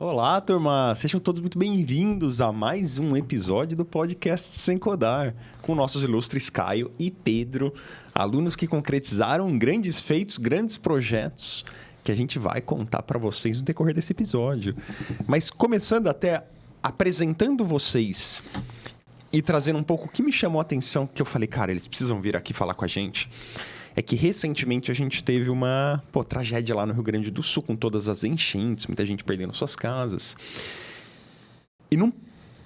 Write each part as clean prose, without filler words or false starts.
Olá, turma! Sejam todos muito bem-vindos a mais um episódio do podcast Sem Codar, com nossos ilustres Caio e Pedro, alunos que concretizaram grandes feitos, grandes projetos, que a gente vai contar para vocês no decorrer desse episódio. Mas começando até apresentando vocês e trazendo um pouco o que me chamou a atenção, que eu falei, cara, eles precisam vir aqui falar com a gente, é que recentemente a gente teve uma tragédia lá no Rio Grande do Sul, com todas as enchentes, muita gente perdendo suas casas. E num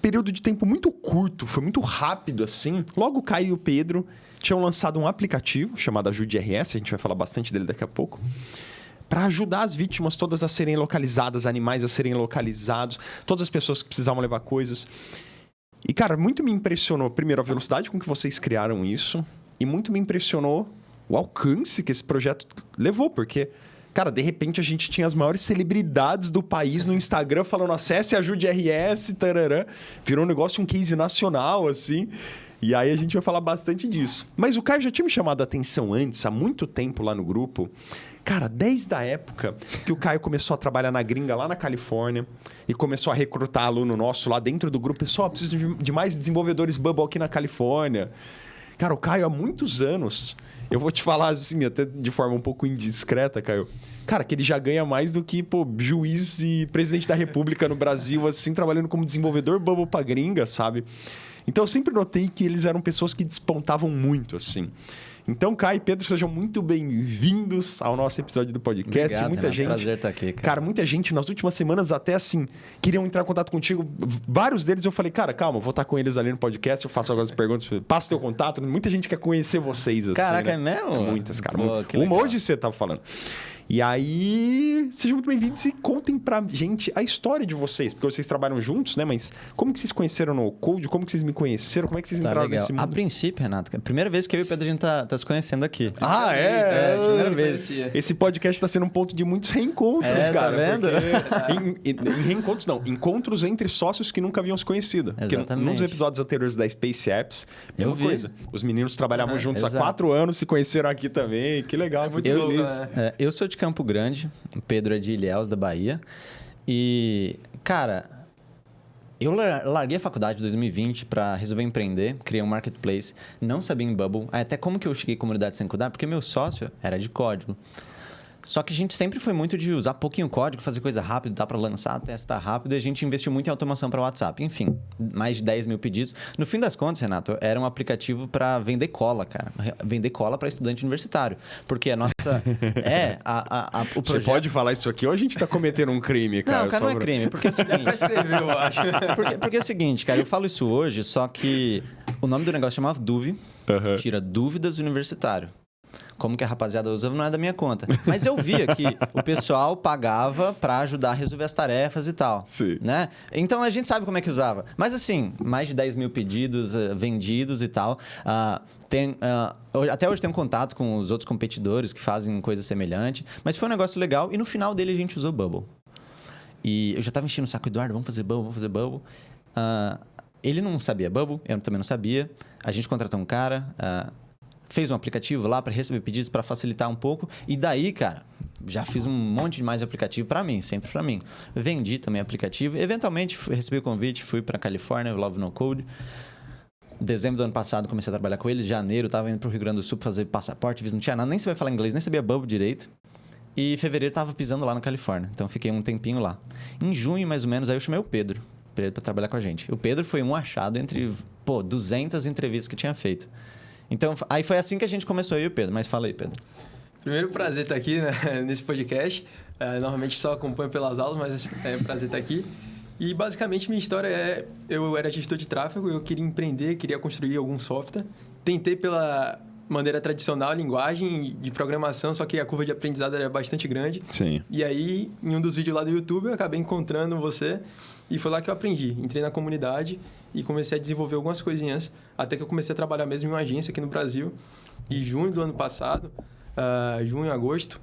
período de tempo muito curto, foi muito rápido assim, logo o Caio e o Pedro tinham lançado um aplicativo chamado Ajude RS, a gente vai falar bastante dele daqui a pouco, para ajudar as vítimas todas a serem localizadas, animais a serem localizados, todas as pessoas que precisavam levar coisas. E, cara, muito me impressionou, primeiro, a velocidade com que vocês criaram isso, e muito me impressionou o alcance que esse projeto levou, porque, cara, de repente a gente tinha as maiores celebridades do país no Instagram falando acesse Ajude RS, tarará. Virou um negócio, um case nacional, assim. E aí a gente vai falar bastante disso. Mas o Caio já tinha me chamado a atenção antes, há muito tempo lá no grupo. Cara, desde a época que o Caio começou a trabalhar na gringa lá na Califórnia e começou a recrutar aluno nosso lá dentro do grupo. Pessoal, preciso de mais desenvolvedores Bubble aqui na Califórnia. Cara, o Caio há muitos anos, eu vou te falar assim, até de forma um pouco indiscreta, Caio. Cara, que ele já ganha mais do que, juiz e presidente da República no Brasil, assim, trabalhando como desenvolvedor Bubble pra gringa, sabe? Então, eu sempre notei que eles eram pessoas que despontavam muito, assim. Então, Caio e Pedro, sejam muito bem-vindos ao nosso episódio do podcast. Obrigado, muita Renato, gente, prazer estar aqui, cara, muita gente nas últimas semanas até assim queriam entrar em contato contigo. Vários deles eu falei, cara, calma, vou estar com eles ali no podcast, eu faço algumas perguntas, passo teu contato. Muita gente quer conhecer vocês, assim. Caraca, né? é mesmo? Muitas, cara. Pô, Uma hoje você tava falando. E aí, sejam muito bem-vindos e contem pra gente a história de vocês, porque vocês trabalham juntos, né? Mas como que vocês conheceram no Code? Como que vocês me conheceram? Como é que vocês entraram legal. nesse mundo? A princípio, Renato, a primeira vez que eu e o Pedro a gente tá se conhecendo aqui. Ah, é? Primeira vez. Esse podcast tá sendo um ponto de muitos reencontros, cara. Tá vendo? Em reencontros, não. Encontros entre sócios que nunca haviam se conhecido. Porque num dos episódios anteriores da Space Apps, mesma coisa. Os meninos trabalhavam juntos há 4 anos, se conheceram aqui também. Que legal, muito feliz. Eu sou de Campo Grande, o Pedro é de Ilhéus, da Bahia. E, cara, eu larguei a faculdade em 2020 para resolver empreender, criei um marketplace, não sabia em Bubble. Até como que eu cheguei em comunidade sem codar? Porque meu sócio era de código. Só que a gente sempre foi muito de usar pouquinho código, fazer coisa rápido, dá para lançar, testar rápido. E a gente investiu muito em automação para WhatsApp. Enfim, mais de 10 mil pedidos. No fim das contas, Renato, era um aplicativo para vender cola, cara. Vender cola para estudante universitário. Porque a nossa... o projeto... Você pode falar isso aqui ou a gente tá cometendo um crime, cara? Não, cara, não é crime. Porque é o seguinte... escrever, eu acho. Porque é o seguinte, cara. Eu falo isso hoje, só que o nome do negócio chamava Duve. Tira dúvidas universitário. Como que a rapaziada usa não é da minha conta. Mas eu via que o pessoal pagava para ajudar a resolver as tarefas e tal. Sim. Né? Então a gente sabe como é que usava. Mas assim, mais de 10 mil pedidos vendidos e tal. Até hoje tenho contato com os outros competidores que fazem coisa semelhante. Mas foi um negócio legal e no final dele a gente usou Bubble. E eu já estava enchendo o saco, Eduardo, vamos fazer Bubble. Ele não sabia Bubble, eu também não sabia. A gente contratou um cara... fez um aplicativo lá para receber pedidos para facilitar um pouco. E daí, cara, já fiz um monte de mais aplicativo para mim, sempre para mim. Vendi também aplicativo. Eventualmente, recebi o convite, fui para Califórnia, Love No Code. Dezembro do ano passado, comecei a trabalhar com eles. Janeiro, estava indo para o Rio Grande do Sul para fazer passaporte, visto, não tinha nada, nem sabia falar inglês, nem sabia Bubble direito. E em fevereiro, estava pisando lá na Califórnia. Então, fiquei um tempinho lá. Em junho, mais ou menos, aí eu chamei o Pedro para trabalhar com a gente. O Pedro foi um achado entre, 200 entrevistas que tinha feito. Então, aí foi assim que a gente começou, eu e o Pedro. Mas fala aí, Pedro. Primeiro, prazer estar aqui, né, nesse podcast. Normalmente só acompanho pelas aulas, mas é um prazer estar aqui. E, basicamente, minha história é... Eu era gestor de tráfego, eu queria empreender, queria construir algum software. Tentei pela maneira tradicional, linguagem de programação, só que a curva de aprendizado era bastante grande. Sim. E aí, em um dos vídeos lá do YouTube, eu acabei encontrando você e foi lá que eu aprendi. Entrei na comunidade e comecei a desenvolver algumas coisinhas, até que eu comecei a trabalhar mesmo em uma agência aqui no Brasil. E junho do ano passado, junho, agosto,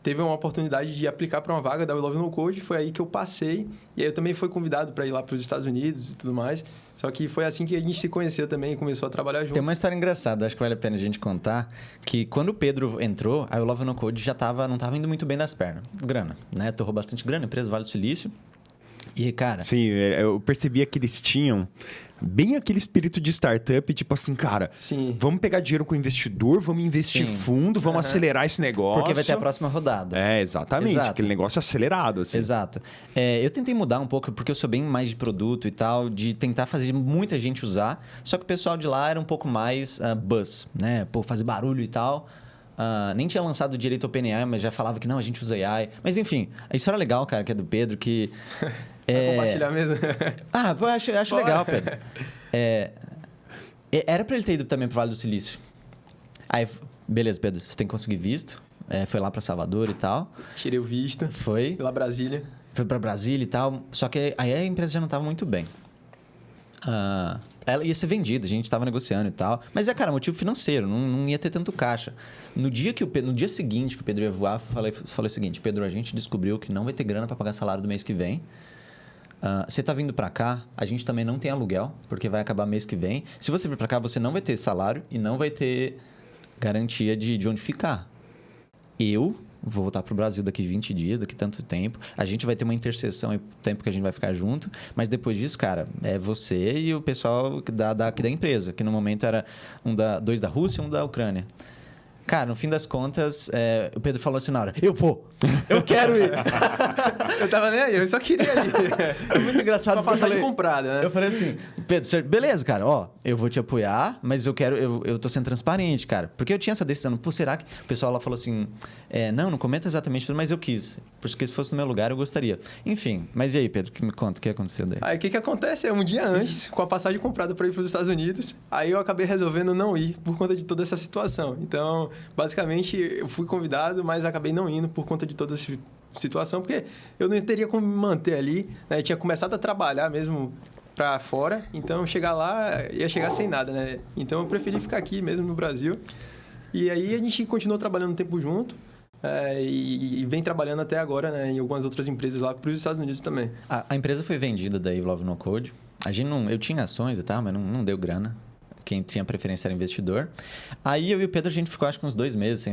teve uma oportunidade de aplicar para uma vaga da We Love No Code, foi aí que eu passei. E aí eu também fui convidado para ir lá para os Estados Unidos e tudo mais. Só que foi assim que a gente se conheceu também e começou a trabalhar junto. Tem uma história engraçada, acho que vale a pena a gente contar, que quando o Pedro entrou, a We Love No Code já não estava indo muito bem das pernas. Grana, né? Torrou bastante grana, empresa Vale do Silício. E, cara... Sim, eu percebia que eles tinham bem aquele espírito de startup, tipo assim, cara, Sim. vamos pegar dinheiro com o investidor, vamos investir Sim. fundo, vamos acelerar esse negócio. Porque vai ter a próxima rodada. É, exatamente. Exato. Aquele negócio acelerado, assim. Exato. Eu tentei mudar um pouco, porque eu sou bem mais de produto e tal, de tentar fazer muita gente usar, só que o pessoal de lá era um pouco mais buzz, né? Pô, fazer barulho e tal. Nem tinha lançado direito OpenAI, mas já falava que não, a gente usa AI. Mas enfim, a história legal, cara, que é do Pedro, que... Vai compartilhar mesmo? Pô, eu acho legal, Pedro. Era pra ele ter ido também pro Vale do Silício. Aí, beleza, Pedro, você tem que conseguir visto. Foi lá pra Salvador e tal. Tirei o visto. Foi. Fui lá Brasília. Foi pra Brasília e tal. Só que aí a empresa já não tava muito bem. Ela ia ser vendida, a gente tava negociando e tal. Mas cara, motivo financeiro, não ia ter tanto caixa. No dia seguinte que o Pedro ia voar, falei o seguinte: Pedro, a gente descobriu que não vai ter grana pra pagar salário do mês que vem. Você tá vindo para cá, a gente também não tem aluguel, porque vai acabar mês que vem. Se você vir para cá, você não vai ter salário e não vai ter garantia de onde ficar. Eu vou voltar pro Brasil daqui 20 dias, daqui tanto tempo. A gente vai ter uma interseção e tempo que a gente vai ficar junto. Mas depois disso, cara, é você e o pessoal aqui da empresa, que no momento era dois da Rússia e um da Ucrânia. Cara, no fim das contas, o Pedro falou assim na hora: eu vou! Eu quero ir! Eu tava nem aí, eu só queria ir. É muito engraçado. Uma passagem comprada, né? Eu falei assim: Pedro, beleza, cara, eu vou te apoiar, mas eu tô sendo transparente, cara. Porque eu tinha essa decisão. Pô, será que... O pessoal lá falou assim: não comenta exatamente tudo, mas eu quis. Porque se fosse no meu lugar, eu gostaria. Enfim, mas e aí, Pedro, que me conta, o que aconteceu daí? Aí o que acontece? Um dia antes, com a passagem comprada para ir para os Estados Unidos, aí eu acabei resolvendo não ir por conta de toda essa situação. Então, basicamente, eu fui convidado, mas acabei não indo por conta de toda essa situação, porque eu não teria como me manter ali, né? Eu tinha começado a trabalhar mesmo para fora, então chegar lá ia chegar sem nada, né? Então eu preferi ficar aqui mesmo no Brasil. E aí a gente continuou trabalhando um tempo junto. E vem trabalhando até agora, né, em algumas outras empresas lá para os Estados Unidos também. A empresa foi vendida da We Love No Code. Eu tinha ações e tal, mas não deu grana. Quem tinha preferência era investidor. Aí eu e o Pedro, a gente ficou acho que uns 2 meses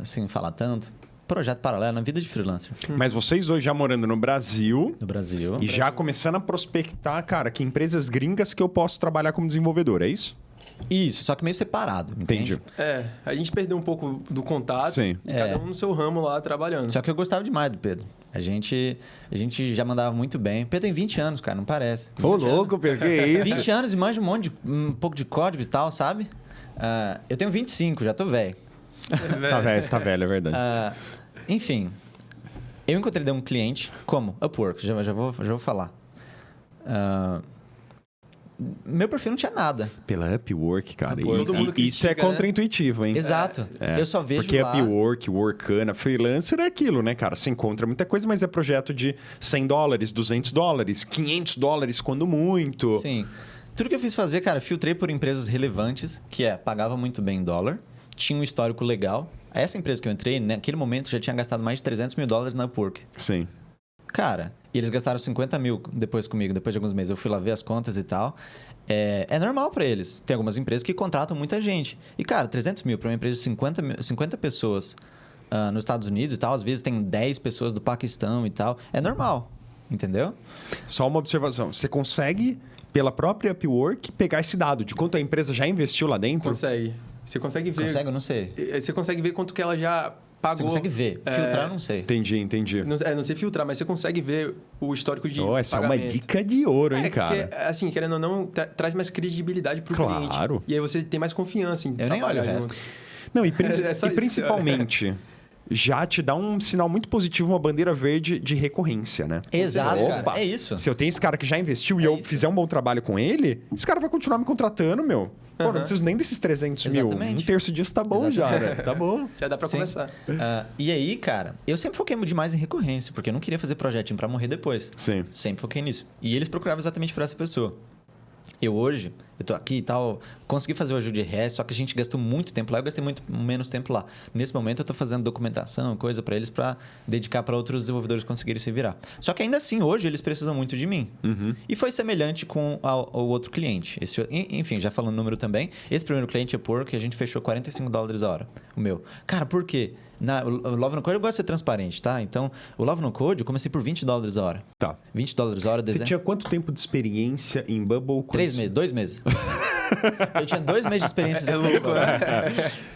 sem falar tanto. Projeto paralelo na vida de freelancer. Mas vocês hoje já morando no Brasil... No Brasil. E já começando a prospectar, cara, que empresas gringas que eu posso trabalhar como desenvolvedor, é isso? Isso, só que meio separado, entende? Entendi. A gente perdeu um pouco do contato. Sim. E cada um no seu ramo lá trabalhando. Só que eu gostava demais do Pedro. A gente já mandava muito bem. Pedro tem 20 anos, cara, não parece. Ô, louco, Pedro, que isso? 20 anos e manja um pouco de código e tal, sabe? Eu tenho 25, já tô velho. Tá velho, você tá velho, é verdade. Enfim, eu encontrei um cliente como Upwork, já vou falar. Meu perfil não tinha nada. Pela Upwork, cara. Upwork, todo mundo Isso é critica, né? contraintuitivo, hein? Exato. Eu só vejo Porque lá... Upwork, Workana, freelancer é aquilo, né, cara? Você encontra muita coisa, mas é projeto de $100, $200, $500 quando muito. Sim. Tudo que eu fiz fazer, cara, filtrei por empresas relevantes, que pagava muito bem em dólar, tinha um histórico legal. Essa empresa que eu entrei, naquele momento, já tinha gastado mais de $300 mil na Upwork. Sim. Cara, e eles gastaram 50 mil depois comigo, depois de alguns meses. Eu fui lá ver as contas e tal. É normal para eles. Tem algumas empresas que contratam muita gente. E, cara, 300 mil para uma empresa de 50 pessoas nos Estados Unidos e tal. Às vezes tem 10 pessoas do Paquistão e tal. É normal, entendeu? Só uma observação. Você consegue, pela própria Upwork, pegar esse dado de quanto a empresa já investiu lá dentro? Consegue. Você consegue ver... Consegue? Eu não sei. Você consegue ver quanto que ela já pagou. Você consegue ver. Filtrar, eu não sei. Entendi. Não sei filtrar, mas você consegue ver o histórico de Essa pagamento. é uma dica de ouro, hein, cara? Porque, assim, querendo ou não, traz mais credibilidade pro Claro. cliente. E aí você tem mais confiança em Eu nem olho o trabalhar resto. junto. Não, e É só isso. principalmente... já te dá um sinal muito positivo, uma bandeira verde de recorrência, né? Exato, Opa, cara. É isso. Se eu tenho esse cara que já investiu e eu isso. fizer um bom trabalho com ele, esse cara vai continuar me contratando, meu. Pô, não preciso nem desses 300 mil. Exatamente. Um terço disso tá bom já, né? Tá bom. Já dá pra Sim. começar. E aí, cara, eu sempre foquei demais em recorrência, porque eu não queria fazer projetinho pra morrer depois. Sim. Sempre foquei nisso. E eles procuravam exatamente por essa pessoa. Eu hoje, eu tô aqui e tal. Consegui fazer o ajude RS, só que a gente gastou muito tempo lá. Eu gastei muito menos tempo lá. Nesse momento, eu tô fazendo documentação, coisa para eles, para dedicar para outros desenvolvedores conseguirem se virar. Só que ainda assim, hoje, eles precisam muito de mim. E foi semelhante com o outro cliente. Enfim, já falando número também, esse primeiro cliente é porque a gente fechou $45 a hora. O meu. Cara, por quê? O Love No Code eu gosto de ser transparente, tá? Então, o Love No Code eu comecei por $20 a hora. Tá. $20 a hora, Você tinha quanto tempo de experiência em Bubble? 3 meses, 2 meses. Eu tinha 2 meses de experiência. É louco, né?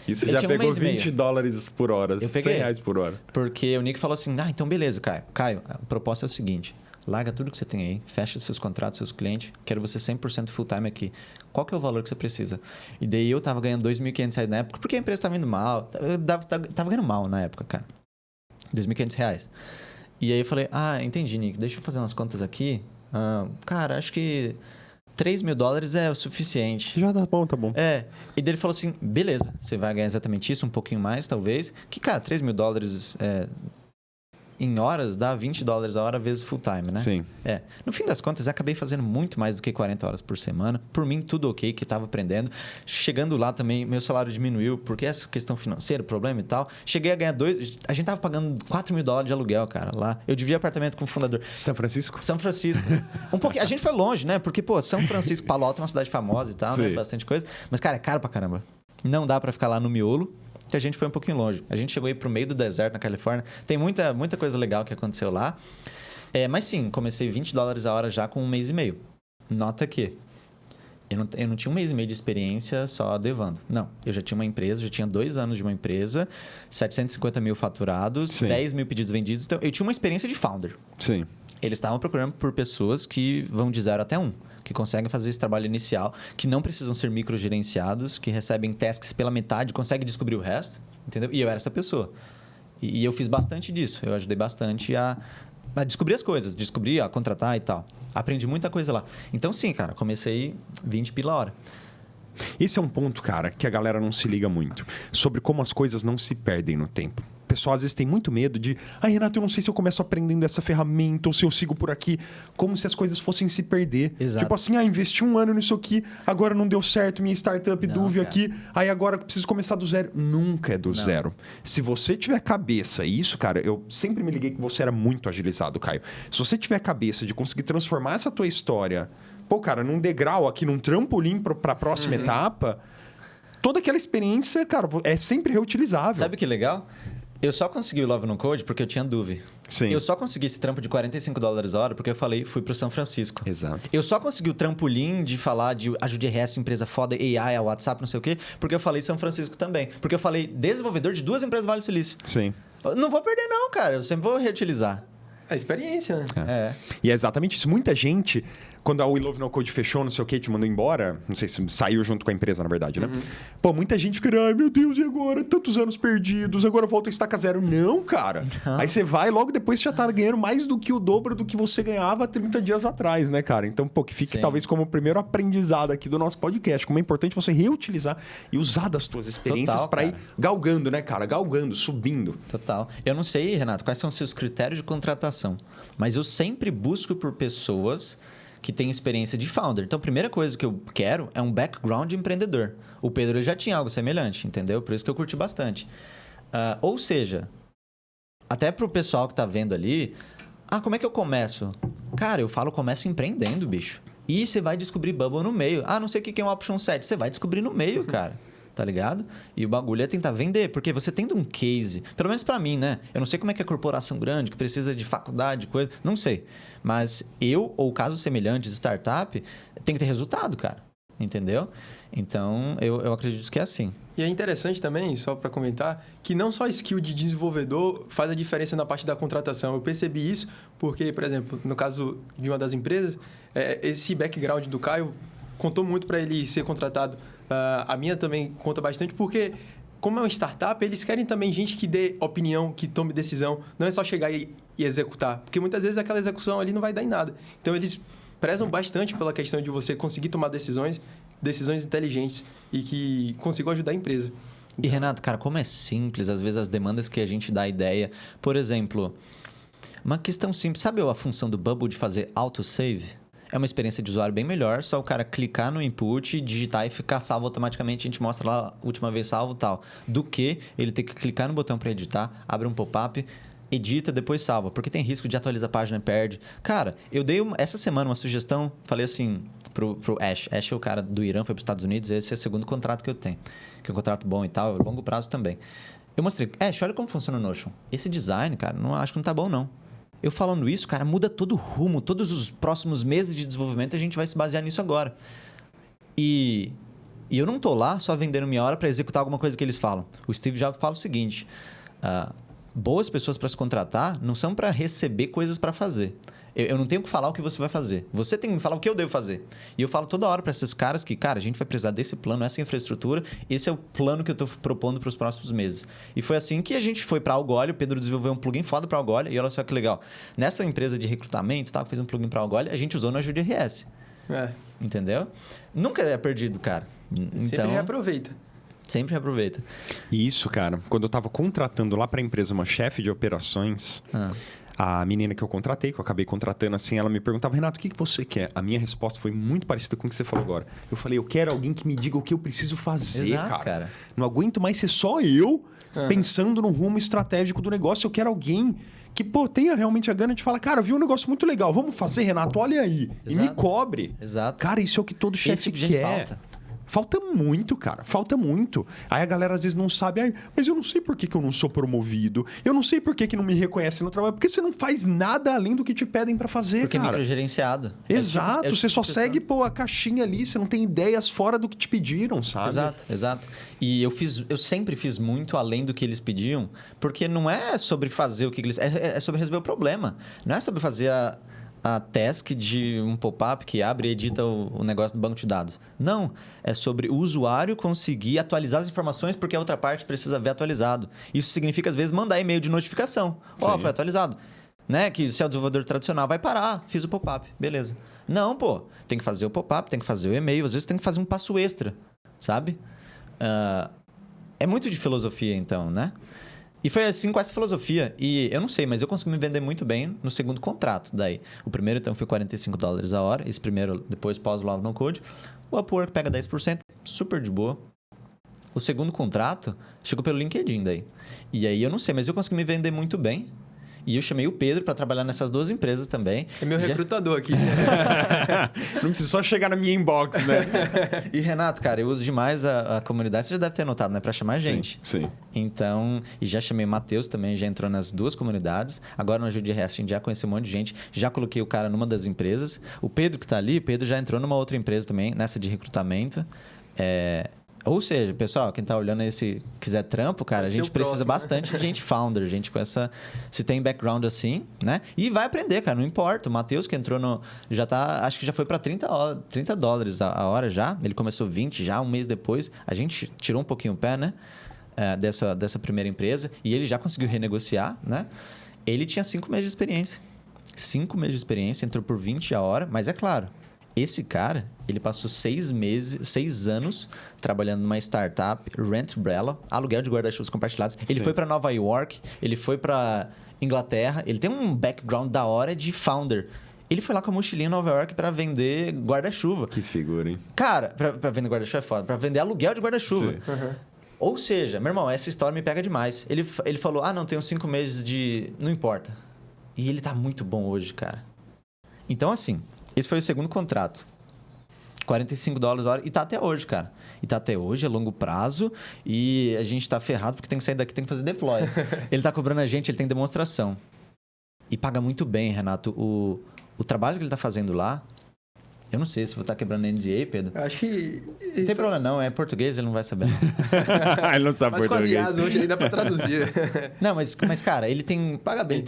E você Eu já tinha pegou mês e meio. $20 por hora, Eu peguei. R$100 por hora. Porque o Nick falou assim, então beleza, Caio. Caio, a proposta é o seguinte, larga tudo que você tem aí, fecha seus contratos, seus clientes, quero você 100% full time aqui. Qual que é o valor que você precisa? E daí eu tava ganhando R$2.500 na época, porque a empresa tava indo mal. Eu tava ganhando mal na época, cara. R$2.500. E aí eu falei, entendi, Nick, deixa eu fazer umas contas aqui. Cara, acho que $3.000 é o suficiente. Já tá bom, tá bom. E daí ele falou assim, beleza, você vai ganhar exatamente isso, um pouquinho mais, talvez. Que, cara, $3.000 em horas dá $20 a hora vezes full time, né? Sim. No fim das contas, eu acabei fazendo muito mais do que 40 horas por semana. Por mim, tudo ok, que estava aprendendo. Chegando lá também, meu salário diminuiu, porque essa questão financeira, problema e tal. Cheguei a ganhar a gente tava pagando $4.000 de aluguel, cara, lá. Eu dividi apartamento com o fundador. São Francisco? São Francisco. Um pouquinho. A gente foi longe, né? Porque, São Francisco, Palo Alto é uma cidade famosa e tal, né? Bastante coisa. Mas, cara, é caro pra caramba. Não dá pra ficar lá no miolo. Que a gente foi um pouquinho longe. A gente chegou aí pro meio do deserto, na Califórnia. Tem muita coisa legal que aconteceu lá. Mas sim, comecei $20 a hora já com 1 mês e meio. Nota que eu não tinha 1 mês e meio de experiência só devando. Não, eu já tinha uma empresa, já tinha 2 anos de uma empresa, 750 mil faturados, Sim. 10 mil pedidos vendidos. Então, eu tinha uma experiência de founder. Sim. Eles estavam procurando por pessoas que vão de 0 até 1. Que conseguem fazer esse trabalho inicial, que não precisam ser microgerenciados, que recebem tasks pela metade, conseguem descobrir o resto, entendeu? E eu era essa pessoa. E eu fiz bastante disso. Eu ajudei bastante a descobrir as coisas, a contratar e tal. Aprendi muita coisa lá. Então, sim, cara, comecei 20 pila a hora. Esse é um ponto, cara, que a galera não se liga muito. Sobre como as coisas não se perdem no tempo. O pessoal às vezes tem muito medo de... Renato, eu não sei se eu começo aprendendo essa ferramenta ou se eu sigo por aqui. Como se as coisas fossem se perder. Exato. Tipo assim, investi 1 ano nisso aqui, agora não deu certo, minha startup Duvia aqui, aí agora preciso começar do zero. Nunca é do zero. Se você tiver cabeça, e isso, cara, eu sempre me liguei que você era muito agilizado, Caio. Se você tiver cabeça de conseguir transformar essa tua história, cara, num degrau aqui, num trampolim pra próxima etapa, toda aquela experiência, cara, é sempre reutilizável. Sabe o que é legal? Eu só consegui o Love No Code porque eu tinha Duvia. Sim. Eu só consegui esse trampo de $45 a hora porque eu fui pro São Francisco. Exato. Eu só consegui o trampolim de falar de ajude RS, empresa foda, AI, a WhatsApp, não sei o quê, porque eu falei São Francisco também. Porque eu falei desenvolvedor de 2 empresas Vale do Silício. Sim. Eu não vou perder não, cara. Eu sempre vou reutilizar. A experiência, né? E é exatamente isso. Muita gente, quando a We Love No Code fechou, não sei o que, te mandou embora, não sei se saiu junto com a empresa, na verdade, né? Muita gente fica, ai meu Deus, e agora? Tantos anos perdidos, agora volta a estaca zero. Não, cara. Aí você vai, logo depois você já tá ganhando mais do que o dobro do que você ganhava 30 dias atrás, né, cara? Então, que fique talvez como o primeiro aprendizado aqui do nosso podcast, como é importante você reutilizar e usar das suas experiências para ir galgando, né, cara? Galgando, subindo. Total. Eu não sei, Renato, quais são os seus critérios de contratação, mas eu sempre busco por pessoas que têm experiência de founder. Então, a primeira coisa que eu quero é um background de empreendedor. O Pedro já tinha algo semelhante, entendeu? Por isso que eu curti bastante. Ou seja, até pro pessoal que tá vendo ali, como é que eu começo? Cara, eu falo, começo empreendendo, bicho. E você vai descobrir Bubble no meio. Não sei o que é um Option Set. Você vai descobrir no meio, cara. Tá ligado? E o bagulho é tentar vender, porque você tendo um case, pelo menos pra mim, né? Eu não sei como é que é corporação grande, que precisa de faculdade, coisa, não sei. Mas eu, ou casos semelhantes, startup, tem que ter resultado, cara. Entendeu? Então, eu acredito que é assim. E é interessante também, só para comentar, que não só skill de desenvolvedor faz a diferença na parte da contratação. Eu percebi isso porque, por exemplo, no caso de uma das empresas, esse background do Caio contou muito para ele ser contratado. A minha também conta bastante, porque como é uma startup, eles querem também gente que dê opinião, que tome decisão. Não é só chegar e executar, porque muitas vezes aquela execução ali não vai dar em nada. Então, eles prezam bastante pela questão de você conseguir tomar decisões inteligentes e que consigam ajudar a empresa. E, Renato, cara, como é simples, às vezes, as demandas que a gente dá ideia. Por exemplo, uma questão simples. Sabe a função do Bubble de fazer autosave? é uma experiência de usuário bem melhor, só o cara clicar no input, digitar e ficar salvo automaticamente, a gente mostra lá, última vez salvo e tal, do que ele ter que clicar no botão para editar, abre um pop-up, edita, depois salva, porque tem risco de atualizar a página e perde. Cara, eu dei essa semana uma sugestão, falei assim pro Ash. Ash é o cara do Irã, foi para os Estados Unidos, esse é o segundo contrato que eu tenho, que é um contrato bom e tal, longo prazo também. Eu mostrei, Ash, olha como funciona o Notion. Esse design, cara, acho que não tá bom, não. Eu falando isso, cara, muda todo o rumo, todos os próximos meses de desenvolvimento, a gente vai se basear nisso agora. E eu não tô lá só vendendo minha hora para executar alguma coisa que eles falam. O Steve Jobs fala o seguinte, boas pessoas para se contratar não são para receber coisas para fazer. Eu não tenho que falar o que você vai fazer. Você tem que me falar o que eu devo fazer. E eu falo toda hora para esses caras que, cara, a gente vai precisar desse plano, essa infraestrutura. Esse é o plano que eu estou propondo para os próximos meses. E foi assim que a gente foi para a Algolia. O Pedro desenvolveu um plugin foda para a Algolia. E olha só que legal. Nessa empresa de recrutamento, que fez um plugin para a Algolia, a gente usou no Ajude RS. Entendeu? Nunca é perdido, cara. Sempre reaproveita. Sempre reaproveita. Isso, cara. Quando eu tava contratando lá pra empresa uma chefe de operações, a menina que eu contratei, que eu acabei contratando assim, ela me perguntava, Renato, o que você quer? A minha resposta foi muito parecida com o que você falou agora. Eu falei, eu quero alguém que me diga o que eu preciso fazer, Exato, cara. Não aguento mais ser só eu pensando no rumo estratégico do negócio. Eu quero alguém que, tenha realmente a gana de falar, cara, eu vi um negócio muito legal, vamos fazer, Renato, olha aí. Exato. E me cobre. Exato. Cara, isso é o que todo chefe quer. Falta muito, cara. Falta muito. Aí a galera às vezes não sabe. Mas eu não sei por que eu não sou promovido. Eu não sei por que não me reconhecem no trabalho. Porque você não faz nada além do que te pedem pra fazer, porque cara. Porque é microgerenciado. Exato. Você só segue, a caixinha ali. Você não tem ideias fora do que te pediram, sabe? Exato. E eu sempre fiz muito além do que eles pediam. Porque não é sobre fazer o que eles... É sobre resolver o problema. Não é sobre fazer a task de um pop-up que abre e edita o negócio no banco de dados. Não. É sobre o usuário conseguir atualizar as informações porque a outra parte precisa ver atualizado. Isso significa, às vezes, mandar e-mail de notificação. Foi atualizado. Né? Que se é o desenvolvedor tradicional, vai parar. Fiz o pop-up. Beleza. Não, tem que fazer o pop-up, tem que fazer o e-mail. Às vezes, tem que fazer um passo extra. Sabe? É muito de filosofia, então, né? E foi assim com essa filosofia. E eu não sei, mas eu consegui me vender muito bem no segundo contrato daí. O primeiro, então, foi $45 a hora. Esse primeiro, depois pós o Love No Code. O Upwork pega 10%, super de boa. O segundo contrato chegou pelo LinkedIn daí. E aí eu não sei, mas eu consegui me vender muito bem. E eu chamei o Pedro para trabalhar nessas duas empresas também. É meu recrutador aqui. Não precisa só chegar na minha inbox, né? E Renato, cara, eu uso demais a comunidade. Você já deve ter notado, né? Para chamar gente. Sim. Então, e já chamei o Matheus também, já entrou nas duas comunidades. Agora no Ajude RS a gente já conheceu um monte de gente. Já coloquei o cara numa das empresas. O Pedro que tá ali, o Pedro já entrou numa outra empresa também, nessa de recrutamento. Ou seja, pessoal, quem tá olhando aí, se quiser trampo, cara, a gente precisa bastante de gente founder, gente com essa... Se tem background assim, né? E vai aprender, cara, não importa. O Matheus que entrou no... Já tá... Acho que já foi para $30 a hora já. Ele começou 20 já, um mês depois. A gente tirou um pouquinho o pé, né? Dessa primeira empresa. E ele já conseguiu renegociar, né? Ele tinha 5 meses de experiência. 5 meses de experiência, entrou por 20 a hora. Mas é claro... Esse cara, ele passou 6 anos trabalhando numa startup, Rent Umbrella, aluguel de guarda-chuvas compartilhados. Ele foi para Nova York, ele foi para Inglaterra, ele tem um background da hora de founder. Ele foi lá com a mochilinha em Nova York para vender guarda-chuva. Que figura, hein? Cara, para vender guarda-chuva é foda, para vender aluguel de guarda-chuva. Ou seja, meu irmão, essa história me pega demais. Ele falou, não, tenho 5 meses de... Não importa. E ele tá muito bom hoje, cara. Então, assim... Esse foi o segundo contrato. $45 a hora. E tá até hoje, cara. E tá até hoje, é longo prazo. E a gente tá ferrado porque tem que sair daqui, tem que fazer deploy. Ele tá cobrando a gente, ele tem demonstração. E paga muito bem, Renato. O trabalho que ele tá fazendo lá... Eu não sei se vou estar quebrando NDA, Pedro. Acho que... Não tem problema não, é português, ele não vai saber. Ele não sabe português. Mas com as IAs hoje aí dá pra traduzir. Não, mas cara, ele tem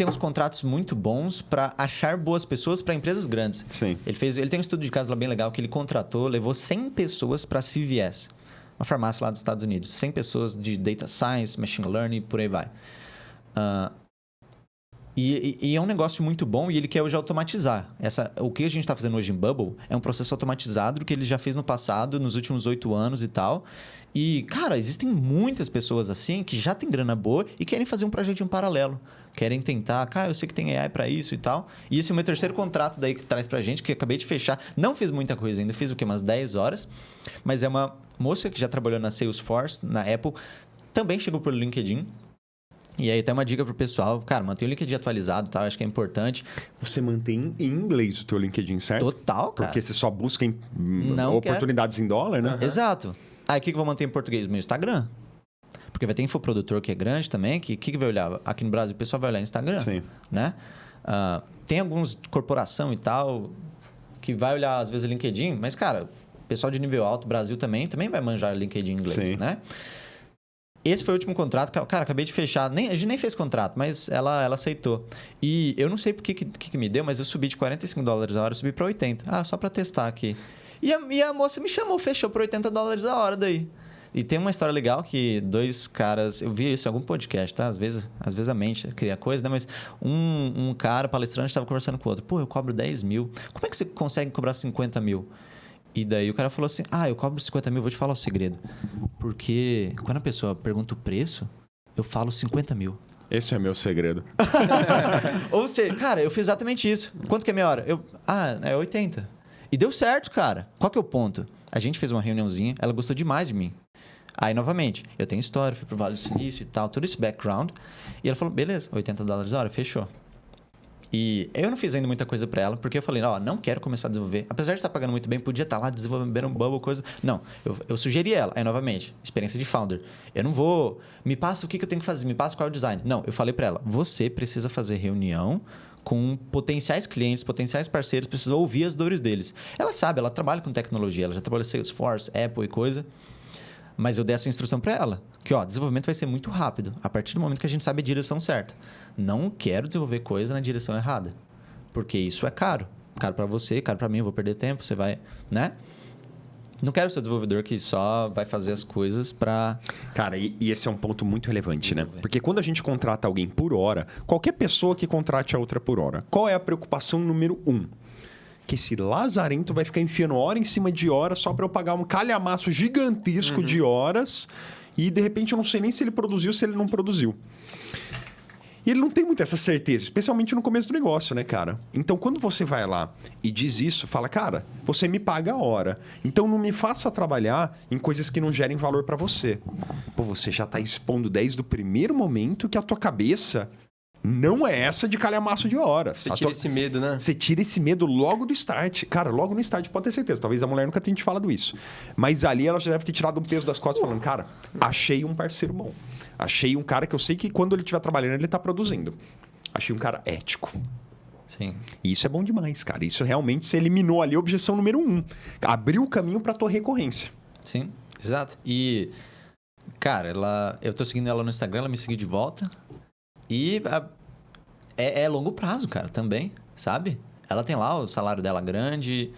uns contratos muito bons para achar boas pessoas para empresas grandes. Sim. Ele tem um estudo de caso lá bem legal que ele contratou, levou 100 pessoas para CVS, uma farmácia lá dos Estados Unidos. 100 pessoas de Data Science, Machine Learning, por aí vai. E é um negócio muito bom e ele quer hoje automatizar. O que a gente está fazendo hoje em Bubble é um processo automatizado que ele já fez no passado, nos últimos 8 anos e tal. E, cara, existem muitas pessoas assim que já têm grana boa e querem fazer um projeto em paralelo. querem tentar, cara, eu sei que tem AI para isso e tal. E esse é o meu terceiro contrato daí que traz pra gente, que eu acabei de fechar. Não fiz muita coisa ainda, fiz o quê? Umas 10 horas. Mas é uma moça que já trabalhou na Salesforce, na Apple, também chegou pelo LinkedIn. E aí tem uma dica pro pessoal, cara, mantenha o LinkedIn atualizado, tá? Acho que é importante. Você mantém em inglês o teu LinkedIn, certo? Total, cara. Porque você só busca Não oportunidades em dólar, né? Exato. Aí o que eu vou manter em português? Meu Instagram. Porque vai ter infoprodutor que é grande também, que vai olhar? Aqui no Brasil o pessoal vai olhar Instagram, Sim. né? Tem alguns de corporação e tal que vai olhar às vezes o LinkedIn, mas, cara, o pessoal de nível alto, Brasil também vai manjar LinkedIn em inglês, Sim. né? Esse foi o último contrato. Cara, acabei de fechar. A gente nem fez contrato, mas ela aceitou. E eu não sei por que me deu, mas eu subi de $45 a hora, eu subi para 80. Só para testar aqui. E a moça me chamou, fechou por $80 a hora daí. E tem uma história legal que dois caras... Eu vi isso em algum podcast, tá? Às vezes a mente cria coisa, né? Mas um cara palestrante estava conversando com o outro. Pô, eu cobro 10 mil. Como é que você consegue cobrar 50 mil? E daí o cara falou assim, eu cobro 50 mil, vou te falar o segredo. Porque quando a pessoa pergunta o preço, eu falo 50 mil. Esse é meu segredo. Ou seja, cara, eu fiz exatamente isso. Quanto que é meia hora? É 80. E deu certo, cara. Qual que é o ponto? A gente fez uma reuniãozinha, ela gostou demais de mim. Aí, novamente, eu tenho história, fui pro Vale do Silício e tal, todo esse background. E ela falou, beleza, $80 a hora, fechou. E eu não fiz ainda muita coisa para ela, porque eu falei, não quero começar a desenvolver. Apesar de estar pagando muito bem, podia estar lá desenvolvendo um bubble, coisa. Não, eu sugeri ela. Aí, novamente, experiência de founder. Eu não vou... Me passa o que eu tenho que fazer, me passa qual é o design. Não, eu falei para ela, você precisa fazer reunião com potenciais clientes, potenciais parceiros, precisa ouvir as dores deles. Ela sabe, ela trabalha com tecnologia, ela já trabalha com Salesforce, Apple e coisa. Mas eu dei essa instrução para ela, que desenvolvimento vai ser muito rápido, a partir do momento que a gente sabe a direção certa. Não quero desenvolver coisa na direção errada, porque isso é caro. Caro para você, caro para mim, eu vou perder tempo, você vai, né? Não quero ser desenvolvedor que só vai fazer as coisas para... Cara, e esse é um ponto muito relevante, né? Porque quando a gente contrata alguém por hora, qualquer pessoa que contrate a outra por hora, qual é a preocupação número 1? Que esse lazarento vai ficar enfiando hora em cima de hora só para eu pagar um calhamaço gigantesco de horas e, de repente, eu não sei nem se ele produziu, se ele não produziu. E ele não tem muita essa certeza, especialmente no começo do negócio, né, cara? Então, quando você vai lá e diz isso, fala, cara, você me paga a hora. Então, não me faça trabalhar em coisas que não gerem valor para você. Pô, você já tá expondo desde o primeiro momento que a tua cabeça... não é essa de calhamaço de horas. Você tira esse medo, né? Você tira esse medo logo do start. Cara, logo no start, pode ter certeza. Talvez a mulher nunca tenha te falado isso. Mas ali ela já deve ter tirado um peso das costas falando, cara, achei um parceiro bom. Achei um cara que eu sei que quando ele estiver trabalhando, ele tá produzindo. Achei um cara ético. Sim. E isso é bom demais, cara. Isso realmente você eliminou ali a objeção número 1. Abriu o caminho pra tua recorrência. Sim, exato. E, cara, eu tô seguindo ela no Instagram, ela me seguiu de volta. E é longo prazo, cara, também, sabe? Ela tem lá o salário dela grande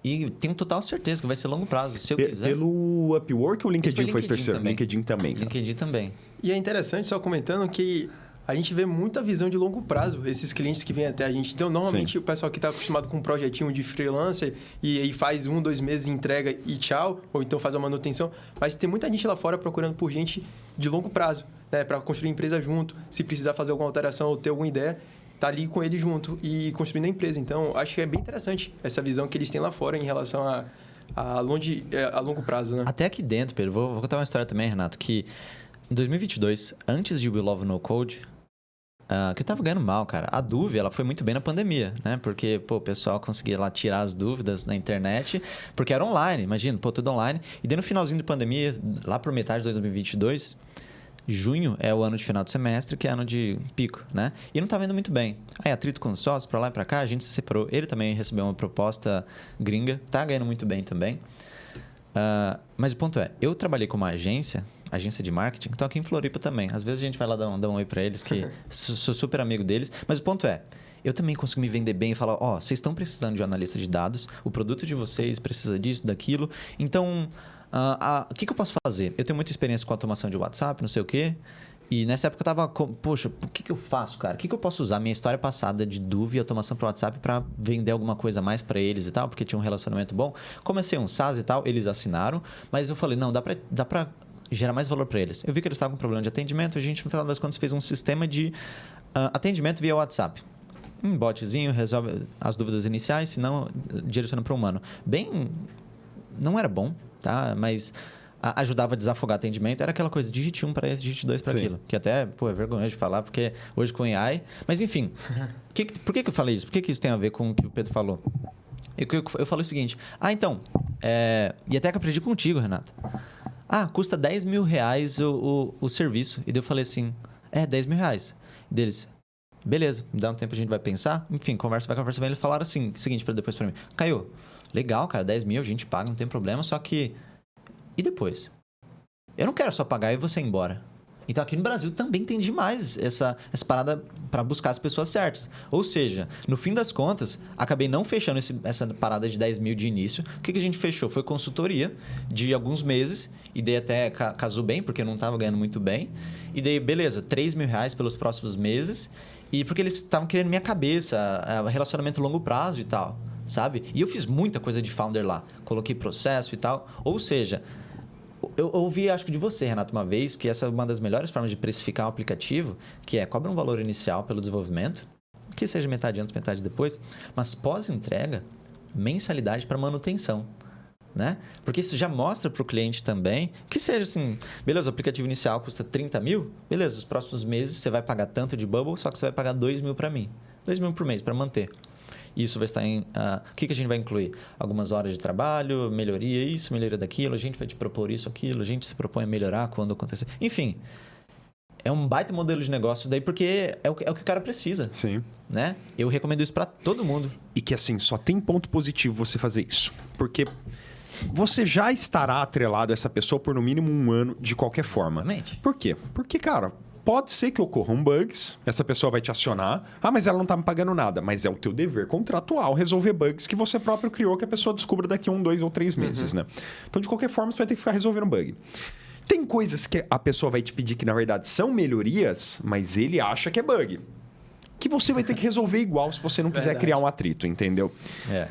e tenho total certeza que vai ser longo prazo, se eu quiser. Pelo Upwork ou LinkedIn foi esse terceiro? Também. LinkedIn também. Cara. LinkedIn também. E é interessante, só comentando, que a gente vê muita visão de longo prazo, esses clientes que vêm até a gente. Então, normalmente, Sim. o pessoal que está acostumado com um projetinho de freelancer e aí faz 1, 2 meses, entrega e tchau, ou então faz a manutenção. Mas tem muita gente lá fora procurando por gente de longo prazo, né? Para construir empresa junto, se precisar fazer alguma alteração ou ter alguma ideia, tá ali com ele junto e construindo a empresa. Então, acho que é bem interessante essa visão que eles têm lá fora em relação a longo prazo, né? Até aqui dentro, Pedro, vou contar uma história também, Renato, que em 2022, antes de We Love No Code, que eu tava ganhando mal, cara. A dúvida, ela foi muito bem na pandemia, né? Porque, o pessoal conseguia lá tirar as dúvidas na internet, porque era online, imagina, tudo online. E daí no finalzinho da pandemia, lá por metade de 2022, junho é o ano de final de semestre, que é ano de pico, né? E não tava indo muito bem. Aí, atrito com os sócios, pra lá e pra cá, a gente se separou. Ele também recebeu uma proposta gringa, tá ganhando muito bem também. Mas o ponto é, eu trabalhei com uma agência de marketing, então aqui em Floripa também. Às vezes a gente vai lá dar um oi pra eles, que sou super amigo deles. Mas o ponto é, eu também consigo me vender bem e falar, vocês estão precisando de um analista de dados, o produto de vocês precisa disso, daquilo. Então, o que eu posso fazer? Eu tenho muita experiência com automação de WhatsApp, não sei o quê. E nessa época eu tava, poxa, o que eu faço, cara? O que eu posso usar minha história passada de dúvida e automação para WhatsApp para vender alguma coisa a mais para eles e tal, porque tinha um relacionamento bom. Comecei um SaaS e tal, eles assinaram, mas eu falei, não, dá pra gera mais valor para eles. Eu vi que eles estavam com problema de atendimento, a gente, no final das contas, fez um sistema de atendimento via WhatsApp. Um botzinho resolve as dúvidas iniciais, se não, direciona para o humano. Não era bom, tá? Mas ajudava a desafogar atendimento. Era aquela coisa, digite 1 para esse, digite 2 para aquilo. Que até, é vergonhoso de falar, porque hoje com AI... Mas, enfim, por que eu falei isso? Por que isso tem a ver com o que o Pedro falou? Eu falei o seguinte, então, e até que aprendi contigo, Renato. Custa 10 mil reais o serviço. E daí eu falei assim, 10 mil reais. E deles, beleza, me dá um tempo, a gente vai pensar. Enfim, conversa vai. Eles falaram assim, seguinte, depois para mim. Caio, legal, cara, 10 mil a gente paga, não tem problema, só que... E depois? Eu não quero só pagar e você ir embora. Então, aqui no Brasil também tem demais essa parada para buscar as pessoas certas. Ou seja, no fim das contas, acabei não fechando essa parada de 10 mil de início. O que a gente fechou? Foi consultoria de alguns meses. E daí até casou bem, porque eu não estava ganhando muito bem. E daí, beleza, 3 mil reais pelos próximos meses. E porque eles estavam querendo minha cabeça, relacionamento longo prazo e tal, sabe? E eu fiz muita coisa de founder lá. Coloquei processo e tal. Ou seja... Eu ouvi, acho que de você, Renato, uma vez, que essa é uma das melhores formas de precificar um aplicativo, que cobra um valor inicial pelo desenvolvimento, que seja metade antes, metade depois, mas pós-entrega, mensalidade para manutenção, né? Porque isso já mostra para o cliente também que seja assim, beleza, o aplicativo inicial custa 30 mil, beleza, os próximos meses você vai pagar tanto de Bubble, só que você vai pagar 2 mil para mim, 2 mil por mês para manter. Isso vai estar em... o que a gente vai incluir? Algumas horas de trabalho, melhoria isso, melhoria daquilo. A gente vai te propor isso, aquilo. A gente se propõe a melhorar quando acontecer. Enfim, é um baita modelo de negócio daí porque é o que o cara precisa. Sim. Né? Eu recomendo isso para todo mundo. E que, assim, só tem ponto positivo você fazer isso. Porque você já estará atrelado a essa pessoa por no mínimo 1 ano de qualquer forma. Exatamente. Por quê? Porque, cara... Pode ser que ocorram bugs, essa pessoa vai te acionar. Mas ela não tá me pagando nada. Mas é o teu dever contratual resolver bugs que você próprio criou, que a pessoa descubra daqui a 1, 2 ou 3 meses, né? Então, de qualquer forma, você vai ter que ficar resolvendo bug. Tem coisas que a pessoa vai te pedir que, na verdade, são melhorias, mas ele acha que é bug. Que você vai ter que resolver igual se você não quiser criar um atrito, entendeu?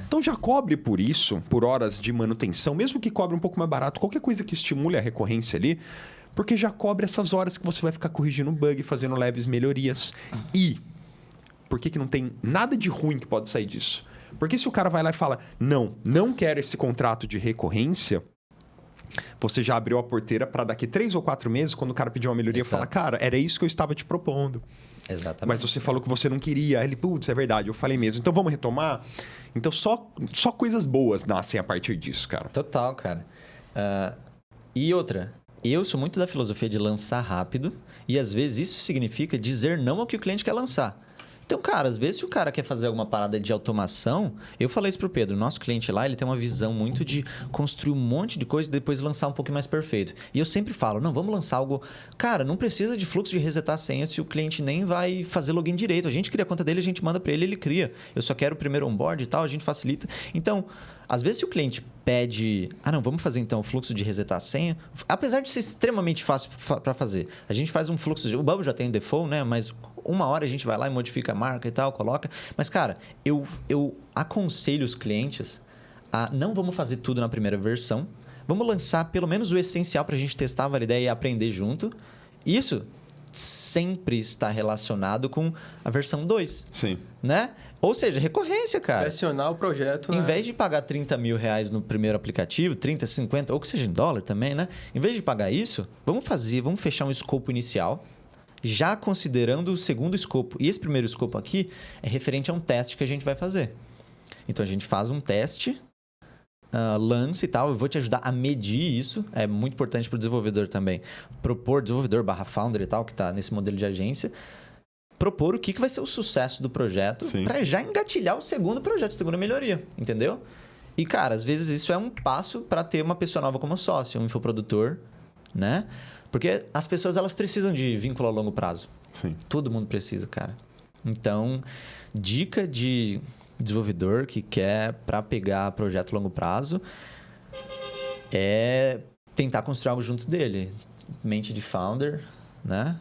Então, já cobre por isso, por horas de manutenção, mesmo que cobre um pouco mais barato, qualquer coisa que estimule a recorrência ali, porque já cobre essas horas que você vai ficar corrigindo o bug, fazendo leves melhorias. E por que não tem nada de ruim que pode sair disso? Porque se o cara vai lá e fala, não quero esse contrato de recorrência, você já abriu a porteira para daqui 3 ou 4 meses, quando o cara pedir uma melhoria, falar, cara, era isso que eu estava te propondo. Exatamente. Mas você falou que você não queria. Aí ele, putz, é verdade, eu falei mesmo. Então vamos retomar? Então só coisas boas nascem a partir disso, cara. Total, cara. E outra... Eu sou muito da filosofia de lançar rápido e, às vezes, isso significa dizer não ao que o cliente quer lançar. Então, cara, às vezes, se o cara quer fazer alguma parada de automação... Eu falei isso pro Pedro. O nosso cliente lá, ele tem uma visão muito de construir um monte de coisa e depois lançar um pouco mais perfeito. E eu sempre falo, não, vamos lançar algo... Cara, não precisa de fluxo de resetar a senha se o cliente nem vai fazer login direito. A gente cria a conta dele, a gente manda para ele, ele cria. Eu só quero o primeiro onboard e tal, a gente facilita. Então... Às vezes, se o cliente pede... não, vamos fazer então o fluxo de resetar a senha. Apesar de ser extremamente fácil para fazer. A gente faz um fluxo... O Bubble já tem default, né? Mas 1 hora a gente vai lá e modifica a marca e tal, coloca. Mas, cara, eu aconselho os clientes a não vamos fazer tudo na primeira versão. Vamos lançar pelo menos o essencial para a gente testar, validar e aprender junto. Isso sempre está relacionado com a versão 2. Sim. Né? Ou seja, recorrência, cara. Pressionar o projeto, Em né? vez de pagar 30 mil reais no primeiro aplicativo, 30, 50, ou que seja em dólar também, né? Em vez de pagar isso, vamos fechar um escopo inicial, já considerando o segundo escopo. E esse primeiro escopo aqui é referente a um teste que a gente vai fazer. Então, a gente faz um teste, lance e tal. Eu vou te ajudar a medir isso. É muito importante para o desenvolvedor também. Propor desenvolvedor /founder e tal, que está nesse modelo de agência. Propor o que vai ser o sucesso do projeto para já engatilhar o segundo projeto, a segunda melhoria, entendeu? E, cara, às vezes isso é um passo para ter uma pessoa nova como sócio, um infoprodutor, né? Porque as pessoas, elas precisam de vínculo a longo prazo. Sim. Todo mundo precisa, cara. Então, dica de desenvolvedor que quer para pegar projeto a longo prazo é tentar construir algo junto dele. Mente de founder, né?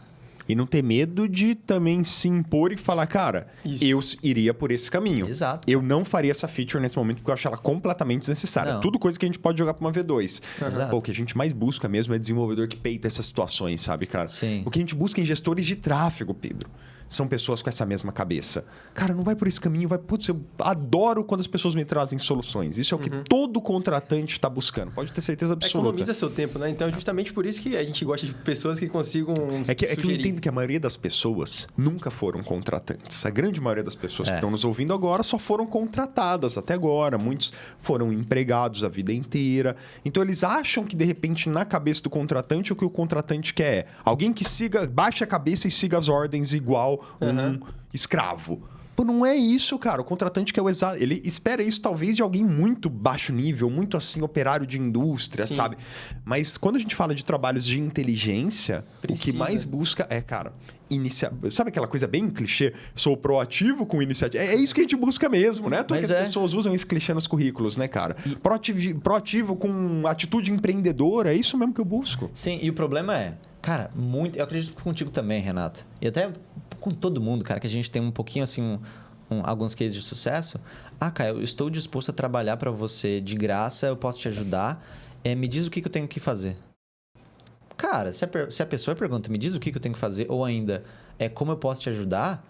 E não ter medo de também se impor e falar, cara, Isso. eu iria por esse caminho. Exato. Eu não faria essa feature nesse momento porque eu acho ela completamente desnecessária. Não. Tudo coisa que a gente pode jogar pra uma V2. Exato. Pô, o que a gente mais busca mesmo é desenvolvedor que peita essas situações, sabe, cara? Sim. O que a gente busca em gestores de tráfego, Pedro, são pessoas com essa mesma cabeça. Cara, não vai por esse caminho, vai... Putz, eu adoro quando as pessoas me trazem soluções. Isso é o que todo contratante está buscando. Pode ter certeza absoluta. Economiza seu tempo, né? Então, é justamente por isso que a gente gosta de pessoas que consigam É que eu sugerir. entendo que a maioria das pessoas nunca foram contratantes. A grande maioria das pessoas que É. estão nos ouvindo agora só foram contratadas até agora. Muitos foram empregados a vida inteira. Então eles acham que, de repente, na cabeça do contratante, o que o contratante quer é alguém que siga, baixe a cabeça e siga as ordens igual um escravo. Pô, não é isso, cara. O contratante quer o exato. Ele espera isso, talvez, de alguém muito baixo nível, muito assim, operário de indústria, Sim. sabe? Mas quando a gente fala de trabalhos de inteligência, o Precisa. que mais busca é, cara, sabe aquela coisa bem clichê? Sou proativo com iniciativa. É isso que a gente busca mesmo, né? Tudo Mas que as é. pessoas usam esse clichê nos currículos, né, cara? Proativo com atitude empreendedora, é isso mesmo que eu busco. Sim, e o problema é, cara, muito. Eu acredito contigo também, Renato. E até com todo mundo, cara, que a gente tem um pouquinho assim, alguns cases de sucesso. Ah, cara, eu estou disposto a trabalhar para você de graça, eu posso te ajudar. Me diz o que eu tenho que fazer. Cara, se a pessoa pergunta, me diz o que eu tenho que fazer, ou ainda, como eu posso te ajudar,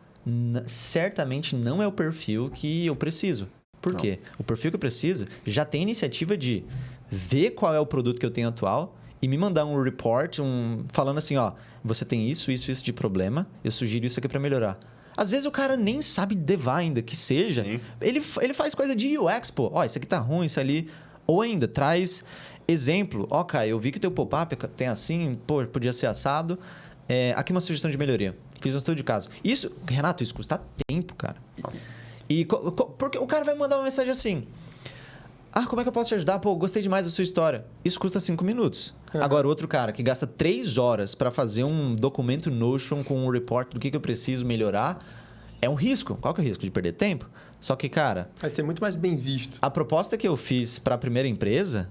certamente não é o perfil que eu preciso. Por quê? O perfil que eu preciso já tem iniciativa de ver qual é o produto que eu tenho atual e me mandar um report, falando assim, ó, você tem isso de problema, eu sugiro isso aqui para melhorar. Às vezes o cara nem sabe devar ainda, que seja. Sim. Ele faz coisa de UX, pô. Ó, isso aqui tá ruim, isso ali. Ou ainda, traz exemplo. Ó, cara, eu vi que teu pop-up tem assim, pô, podia ser assado. Aqui uma sugestão de melhoria. Fiz um estudo de caso. Isso, Renato, isso custa tempo, cara. E porque o cara vai mandar uma mensagem assim... Ah, como é que eu posso te ajudar? Pô, gostei demais da sua história. Isso custa 5 minutos. Agora, outro cara que gasta 3 horas para fazer um documento Notion com um report do que eu preciso melhorar, é um risco. Qual que é o risco? De perder tempo? Só que, cara... Vai ser muito mais bem visto. A proposta que eu fiz para a primeira empresa,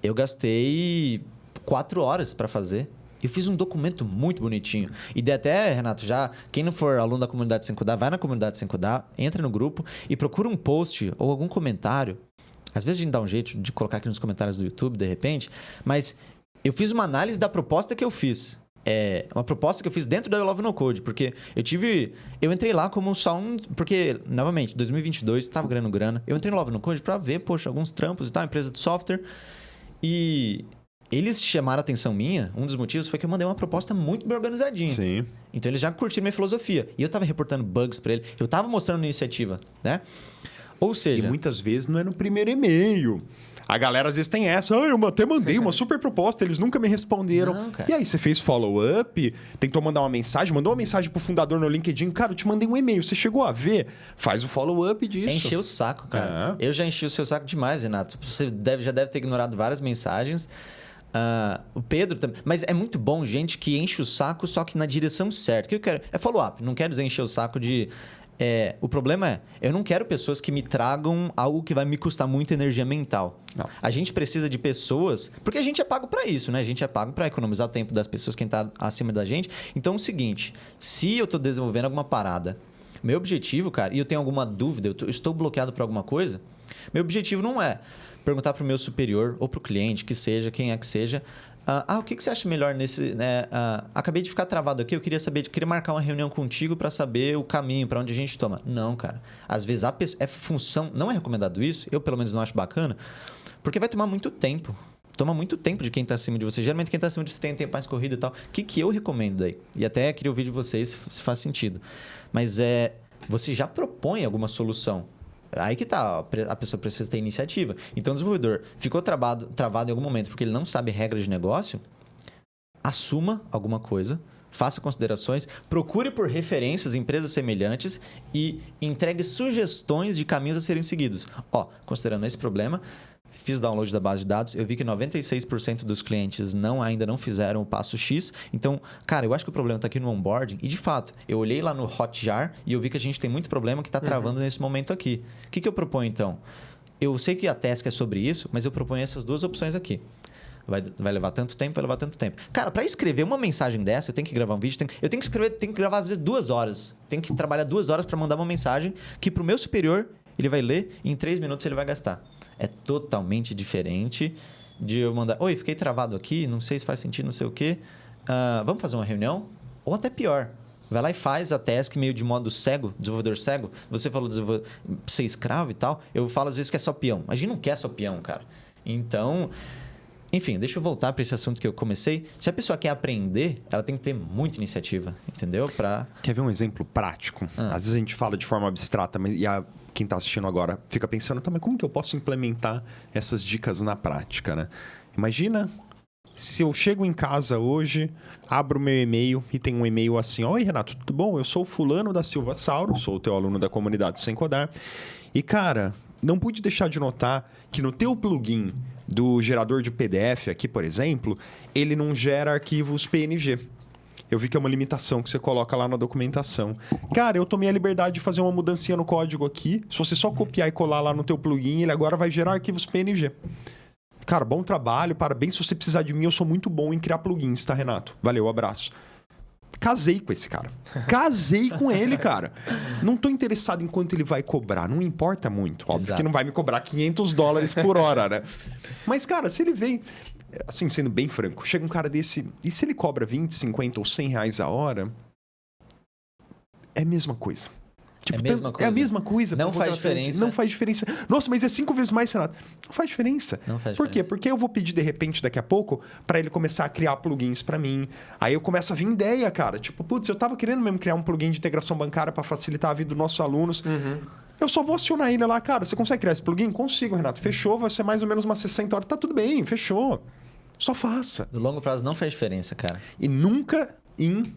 eu gastei 4 horas para fazer. Eu fiz um documento muito bonitinho. E daí até, Renato, já... Quem não for aluno da comunidade 5DA, vai na comunidade 5DA, entra no grupo e procura um post ou algum comentário. Às vezes a gente dá um jeito de colocar aqui nos comentários do YouTube, de repente. Mas eu fiz uma análise da proposta que eu fiz. Uma proposta que eu fiz dentro da I Love No Code. Porque eu entrei lá como só um... Porque, novamente, 2022, estava ganhando grana. Eu entrei no Love No Code para ver, poxa, alguns trampos e tal, empresa de software. E eles chamaram a atenção minha. Um dos motivos foi que eu mandei uma proposta muito bem organizadinha. Sim. Então eles já curtiram minha filosofia. E eu estava reportando bugs para ele. Eu estava mostrando iniciativa, né? Ou seja... E muitas vezes não é no primeiro e-mail. A galera às vezes tem essa. Eu até mandei uma super proposta, eles nunca me responderam. Não, cara. E aí, você fez follow-up, tentou mandar uma mensagem, mandou uma mensagem pro fundador no LinkedIn. Cara, eu te mandei um e-mail, você chegou a ver? Faz o follow-up disso. Encheu o saco, cara. Eu já enchi o seu saco demais, Renato. Você já deve ter ignorado várias mensagens. O Pedro também. Mas é muito bom gente que enche o saco, só que na direção certa. O que eu quero? É follow-up. Não quero dizer encher o saco de... o problema eu não quero pessoas que me tragam algo que vai me custar muita energia mental. Não. A gente precisa de pessoas... Porque a gente é pago para isso, né? A gente é pago para economizar o tempo das pessoas, quem tá acima da gente. Então, é o seguinte. Se eu tô desenvolvendo alguma parada, meu objetivo, cara, e eu tenho alguma dúvida, eu estou bloqueado por alguma coisa, meu objetivo não é perguntar pro meu superior ou pro cliente, que seja, quem é que seja... o que você acha melhor nesse... acabei de ficar travado aqui, eu queria marcar uma reunião contigo para saber o caminho, para onde a gente toma. Não, cara. Às vezes é função... Não é recomendado isso, eu pelo menos não acho bacana, porque vai tomar muito tempo. Toma muito tempo de quem está acima de você. Geralmente quem está acima de você tem tempo mais corrido e tal. O que eu recomendo daí? E até queria ouvir de vocês se faz sentido. Mas você já propõe alguma solução. Aí que tá, a pessoa precisa ter iniciativa. Então, o desenvolvedor ficou travado em algum momento porque ele não sabe regras de negócio, assuma alguma coisa, faça considerações, procure por referências, empresas semelhantes e entregue sugestões de caminhos a serem seguidos. Considerando esse problema, fiz download da base de dados, eu vi que 96% dos clientes ainda não fizeram o passo X. Então, cara, eu acho que o problema está aqui no onboarding. E, de fato, eu olhei lá no Hotjar e eu vi que a gente tem muito problema que está travando nesse momento aqui. O que eu proponho, então? Eu sei que a task é sobre isso, mas eu proponho essas duas opções aqui. vai levar tanto tempo, vai levar tanto tempo. Cara, para escrever uma mensagem dessa, eu tenho que gravar um vídeo, eu tenho que escrever, tenho que gravar às vezes 2 horas. Tenho que trabalhar 2 horas para mandar uma mensagem que pro meu superior ele vai ler e em 3 minutos ele vai gastar. É totalmente diferente de eu mandar... Oi, fiquei travado aqui, não sei se faz sentido, não sei o quê. Vamos fazer uma reunião? Ou até pior. Vai lá e faz a task meio de modo cego, desenvolvedor cego. Você falou ser escravo e tal. Eu falo às vezes que é só peão. A gente não quer só peão, cara. Então... Enfim, deixa eu voltar para esse assunto que eu comecei. Se a pessoa quer aprender, ela tem que ter muita iniciativa, entendeu? Quer ver um exemplo prático? Às vezes a gente fala de forma abstrata, mas quem está assistindo agora fica pensando, tá, mas como que eu posso implementar essas dicas na prática, né? Imagina se eu chego em casa hoje, abro meu e-mail e tem um e-mail assim: oi, Renato, tudo bom? Eu sou o fulano da Silva Sauro, sou o teu aluno da comunidade Sem Codar. E, cara, não pude deixar de notar que no teu plugin do gerador de PDF aqui, por exemplo, ele não gera arquivos PNG. Eu vi que é uma limitação que você coloca lá na documentação. Cara, eu tomei a liberdade de fazer uma mudancinha no código aqui. Se você só copiar e colar lá no teu plugin, ele agora vai gerar arquivos PNG. Cara, bom trabalho, parabéns. Se você precisar de mim, eu sou muito bom em criar plugins, tá, Renato? Valeu, abraço. Casei com esse cara. Casei com ele, cara. Não tô interessado em quanto ele vai cobrar. Não importa muito. Óbvio Exato. que não vai me cobrar $500 por hora, né? Mas, cara, se ele vem... Assim, sendo bem franco, chega um cara desse... E se ele cobra 20, 50 ou 100 reais a hora... É a mesma coisa. É a mesma coisa. É a mesma coisa. Não faz diferença. Não faz diferença. Nossa, mas é 5 vezes mais, Renato. Não faz diferença. Não faz Por quê? diferença. Porque eu vou pedir, de repente, daqui a pouco, para ele começar a criar plugins para mim. Aí eu começo a vir ideia, cara. Tipo, putz, eu tava querendo mesmo criar um plugin de integração bancária para facilitar a vida dos nossos alunos. Eu só vou acionar ele lá, cara. Você consegue criar esse plugin? Consigo, Renato. Fechou, vai ser mais ou menos umas 60 horas. Tá tudo bem, fechou. Só faça. No longo prazo não faz diferença, cara. E nunca em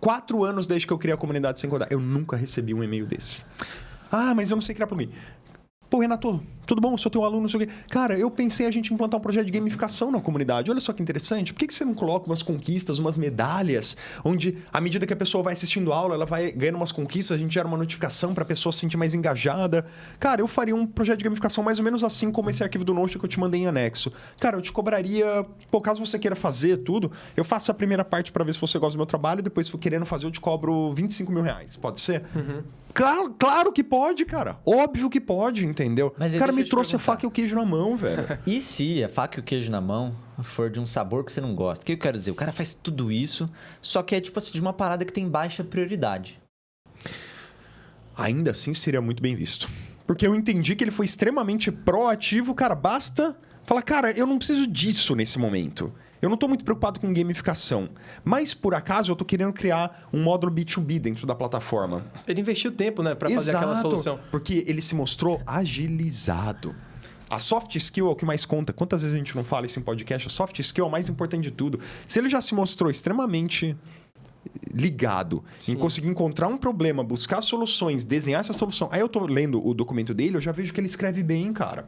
4 anos desde que eu criei a comunidade Sem Codar, eu nunca recebi um e-mail desse. Ah, mas eu não sei criar plugin. Pô, Renato, tudo bom? Eu sou teu aluno, não sei o quê. Cara, eu pensei a gente implantar um projeto de gamificação na comunidade. Olha só que interessante. Por que você não coloca umas conquistas, umas medalhas, onde, à medida que a pessoa vai assistindo a aula, ela vai ganhando umas conquistas, a gente gera uma notificação para a pessoa se sentir mais engajada. Cara, eu faria um projeto de gamificação mais ou menos assim como esse arquivo do Notion que eu te mandei em anexo. Cara, eu te cobraria... Pô, caso você queira fazer tudo, eu faço a primeira parte para ver se você gosta do meu trabalho e depois, se for querendo fazer, eu te cobro 25 mil reais. Pode ser? Claro que pode, cara. Óbvio que pode, entendeu? Mas O cara deixa me eu te trouxe a perguntar. faca e o queijo na mão, velho. E se a faca e o queijo na mão for de um sabor que você não gosta? O que eu quero dizer? O cara faz tudo isso, só que é tipo assim, de uma parada que tem baixa prioridade. Ainda assim seria muito bem visto. Porque eu entendi que ele foi extremamente proativo, cara. Basta falar, cara, eu não preciso disso nesse momento. Eu não tô muito preocupado com gamificação. Mas, por acaso, eu tô querendo criar um módulo B2B dentro da plataforma. Ele investiu tempo, né, para fazer aquela solução. Porque ele se mostrou agilizado. A soft skill é o que mais conta. Quantas vezes a gente não fala isso em podcast? A soft skill é o mais importante de tudo. Se ele já se mostrou extremamente ligado em conseguir encontrar um problema, buscar soluções, desenhar essa solução. Aí eu tô lendo o documento dele, eu já vejo que ele escreve bem, cara.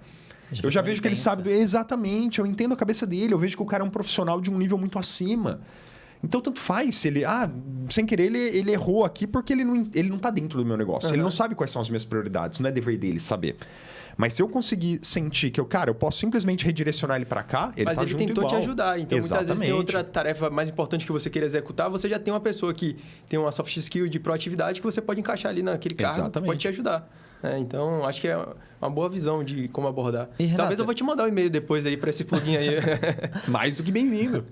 Eu já vejo que ele sabe... Exatamente, eu entendo a cabeça dele. Eu vejo que o cara é um profissional de um nível muito acima. Então, tanto faz se ele... sem querer, ele errou aqui porque ele não tá dentro do meu negócio. Ele não sabe quais são as minhas prioridades. Não é dever dele saber. Mas se eu conseguir sentir que eu posso simplesmente redirecionar ele para cá, ele Mas tá ele junto tentou igual. te ajudar. Então, muitas vezes tem Exatamente. outra tarefa mais importante que você queira executar. Você já tem uma pessoa que tem uma soft skill de proatividade que você pode encaixar ali naquele cargo. Exatamente. Que pode te ajudar. Então, acho que é uma boa visão de como abordar. E, Renato, Talvez eu vou te mandar um e-mail depois aí para esse plugin aí. Mais do que bem-vindo.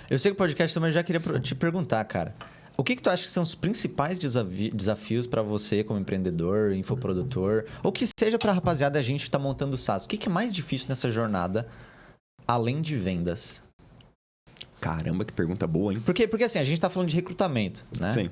Eu sei que o podcast também já queria te perguntar, cara. O que tu acha que são os principais desafios para você como empreendedor, infoprodutor, ou que seja para a rapaziada a gente que tá montando o SaaS? O que é mais difícil nessa jornada, além de vendas? Caramba, que pergunta boa, hein? Porque assim, a gente tá falando de recrutamento, né? Sim.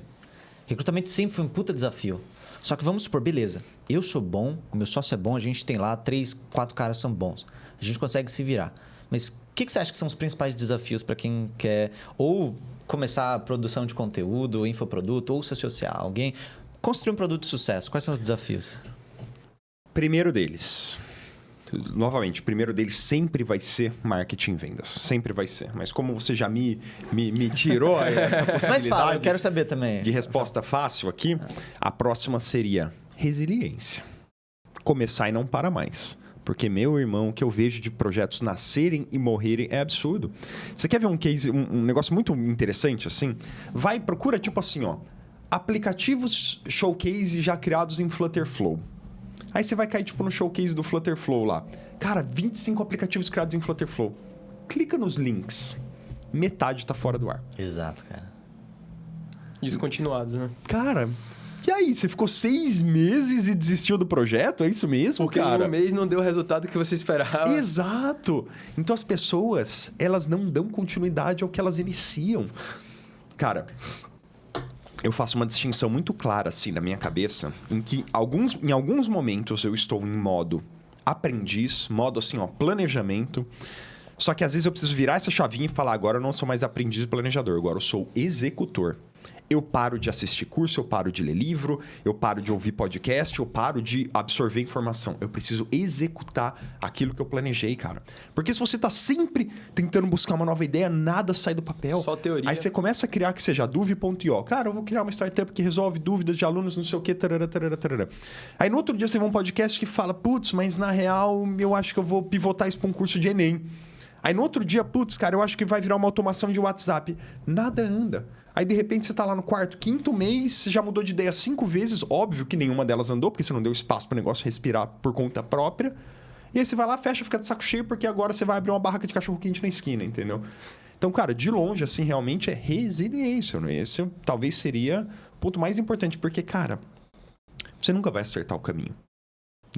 Recrutamento sempre foi um puta desafio. Só que vamos supor, beleza, eu sou bom, o meu sócio é bom, a gente tem lá 3, 4 caras são bons. A gente consegue se virar. Mas o que você acha que são os principais desafios para quem quer ou começar a produção de conteúdo, ou infoproduto, ou se associar a alguém, construir um produto de sucesso? Quais são os desafios? Primeiro deles... Novamente, o primeiro deles sempre vai ser marketing e vendas. Sempre vai ser. Mas como você já me tirou essa possibilidade... Mas fala, eu quero saber também. De resposta fácil aqui, a próxima seria resiliência. Começar e não para mais. Porque, meu irmão, o que eu vejo de projetos nascerem e morrerem é absurdo. Você quer ver um case, um negócio muito interessante, assim? Vai, procura, tipo assim, ó. Aplicativos showcase já criados em Flutterflow. Aí você vai cair, tipo, no showcase do Flutterflow lá. Cara, 25 aplicativos criados em Flutterflow. Clica nos links. Metade tá fora do ar. Exato, cara. Descontinuados, né? Cara, e aí? Você ficou 6 meses e desistiu do projeto? É isso mesmo, Porque cara? em um mês não deu o resultado que você esperava. Exato! Então as pessoas, elas não dão continuidade ao que elas iniciam. Cara, eu faço uma distinção muito clara, assim, na minha cabeça, em que em alguns momentos eu estou em modo aprendiz, modo, assim, ó, planejamento. Só que às vezes eu preciso virar essa chavinha e falar, agora eu não sou mais aprendiz e planejador, agora eu sou executor. Eu paro de assistir curso, eu paro de ler livro, eu paro de ouvir podcast, eu paro de absorver informação. Eu preciso executar aquilo que eu planejei, cara. Porque se você tá sempre tentando buscar uma nova ideia, nada sai do papel. Só teoria. Aí você começa a criar que seja Duve.io. Cara, eu vou criar uma startup que resolve dúvidas de alunos, não sei o quê, tarará, tarará, tarará. Aí no outro dia você vê um podcast que fala, putz, mas na real eu acho que eu vou pivotar isso para um curso de Enem. Aí no outro dia, putz, cara, eu acho que vai virar uma automação de WhatsApp. Nada anda. Aí, de repente, você tá lá no quarto, quinto mês, você já mudou de ideia 5 vezes. Óbvio que nenhuma delas andou, porque você não deu espaço pro negócio respirar por conta própria. E aí você vai lá, fecha, fica de saco cheio, porque agora você vai abrir uma barraca de cachorro-quente na esquina, entendeu? Então, cara, de longe, assim, realmente é resiliência. Né? Esse talvez seria o ponto mais importante, porque, cara, você nunca vai acertar o caminho.